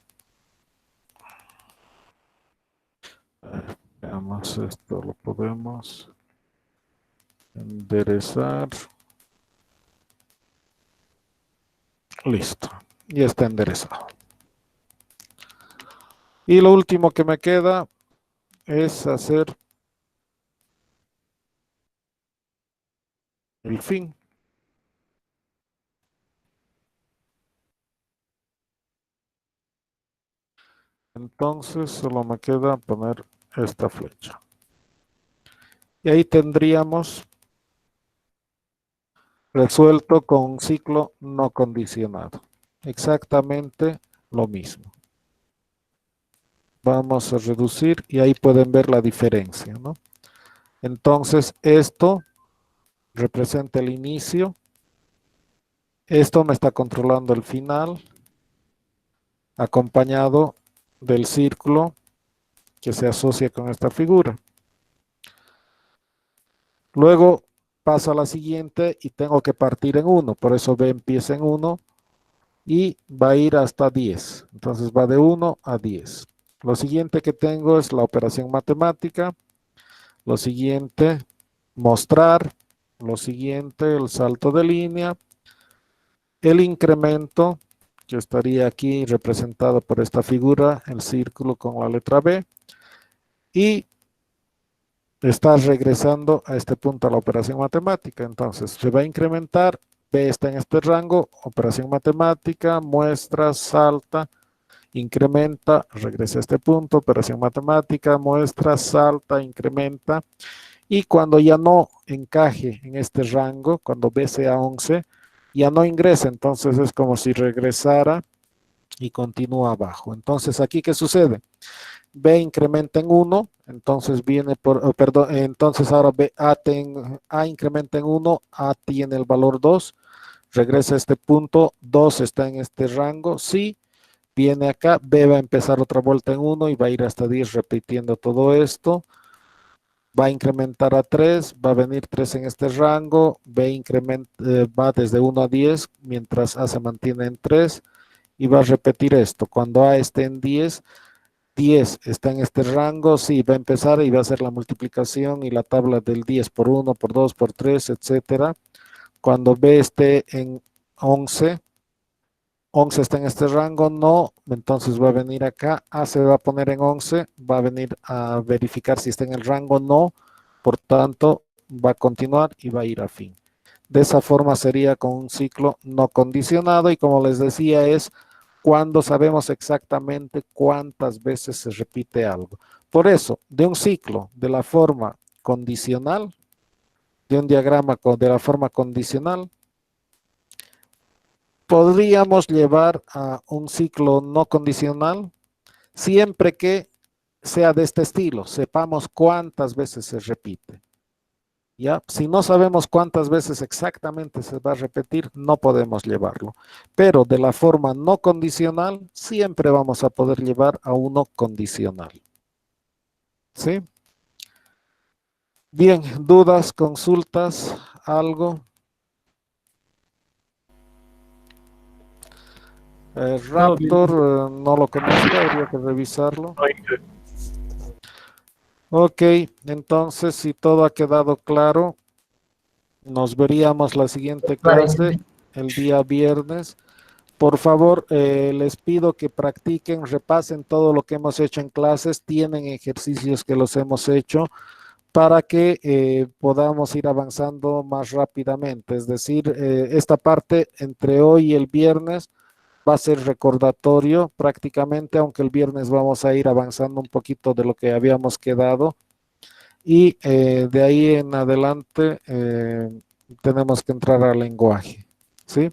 Veamos esto, lo podemos enderezar. Listo, ya está enderezado. Y lo último que me queda es hacer el fin. Entonces solo me queda poner esta flecha. Y ahí tendríamos resuelto con un ciclo no condicionado. Exactamente lo mismo. Vamos a reducir y ahí pueden ver la diferencia, ¿no? Entonces esto representa el inicio. Esto me está controlando el final, acompañado del círculo que se asocia con esta figura. Luego paso a la siguiente y tengo que partir en 1, por eso B empieza en 1 y va a ir hasta 10. Entonces va de 1 a 10. Lo siguiente que tengo es la operación matemática. Lo siguiente, mostrar. Lo siguiente, el salto de línea. El incremento, que estaría aquí representado por esta figura, el círculo con la letra B. Y está regresando a este punto a la operación matemática. Entonces se va a incrementar. B está en este rango, operación matemática, muestra, salta, incrementa, regresa a este punto, operación matemática, muestra, salta, incrementa. Y cuando ya no encaje en este rango, cuando B sea 11, ya no ingresa. Entonces es como si regresara y continúa abajo. Entonces aquí, ¿qué sucede? B incrementa en 1, entonces viene por, perdón, entonces ahora B, A incrementa en 1, A tiene el valor 2, regresa a este punto, 2 está en este rango, sí, viene acá, B va a empezar otra vuelta en 1 y va a ir hasta 10 repitiendo todo esto, va a incrementar a 3, va a venir 3 en este rango, B incrementa, va desde 1 a 10, mientras A se mantiene en 3, y va a repetir esto, cuando A esté en 10 está en este rango, sí, va a empezar y va a hacer la multiplicación y la tabla del 10 por 1, por 2, por 3, etcétera. Cuando B esté en 11, 11 está en este rango, no, entonces va a venir acá, A se va a poner en 11, va a venir a verificar si está en el rango, no, por tanto va a continuar y va a ir a fin. De esa forma sería con un ciclo no condicionado y como les decía es cuando sabemos exactamente cuántas veces se repite algo. Por eso, de un ciclo de la forma condicional, de un diagrama de la forma condicional, podríamos llevar a un ciclo no condicional siempre que sea de este estilo, sepamos cuántas veces se repite. ¿Ya? Si no sabemos cuántas veces exactamente se va a repetir, no podemos llevarlo. Pero de la forma no condicional, siempre vamos a poder llevar a uno condicional. ¿Sí? Bien, dudas, consultas, algo. Raptor, no lo conozco, habría que revisarlo. Ok, entonces si todo ha quedado claro, nos veríamos la siguiente clase el día viernes. Por favor, les pido que practiquen, repasen todo lo que hemos hecho en clases, tienen ejercicios que los hemos hecho para que podamos ir avanzando más rápidamente. Es decir, esta parte entre hoy y el viernes va a ser recordatorio prácticamente, aunque el viernes vamos a ir avanzando un poquito de lo que habíamos quedado. Y de ahí en adelante tenemos que entrar al lenguaje, ¿sí?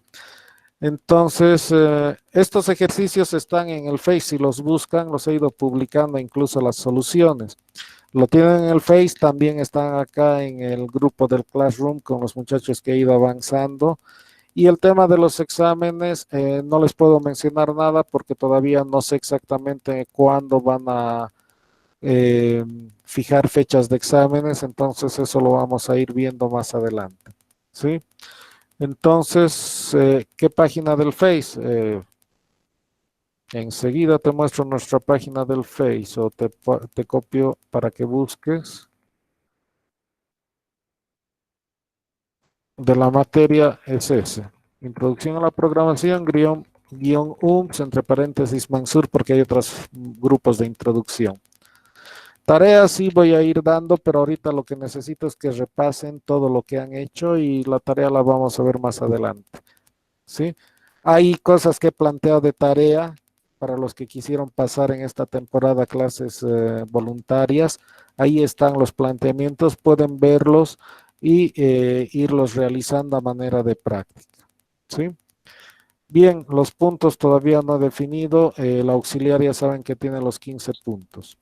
Entonces, estos ejercicios están en el Face, si los buscan, los he ido publicando incluso las soluciones. Lo tienen en el Face, también están acá en el grupo del Classroom con los muchachos que he ido avanzando. Y el tema de los exámenes, no les puedo mencionar nada porque todavía no sé exactamente cuándo van a fijar fechas de exámenes, entonces eso lo vamos a ir viendo más adelante, ¿sí? Entonces, ¿qué página del Face? Enseguida te muestro nuestra página del Face o te copio para que busques. De la materia es ese. Introducción a la programación, guión UMPS, entre paréntesis Mansur, porque hay otros grupos de introducción. Tareas sí voy a ir dando, pero ahorita lo que necesito es que repasen todo lo que han hecho y la tarea la vamos a ver más adelante. ¿Sí? Hay cosas que he planteado de tarea para los que quisieron pasar en esta temporada clases voluntarias. Ahí están los planteamientos, pueden verlos y irlos realizando a manera de práctica. ¿Sí? Bien, los puntos todavía no he definido. La auxiliar ya saben que tiene los 15 puntos.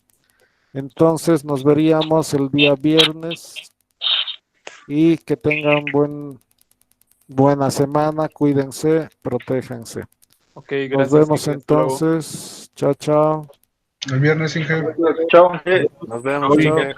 Entonces nos veríamos el día viernes y que tengan buena semana, cuídense, protéjanse. Ok, Nos gracias. vemos Inge, hasta luego. entonces. Chao, chao. El viernes, Inge. Chao. Nos vemos, Chao. Inge.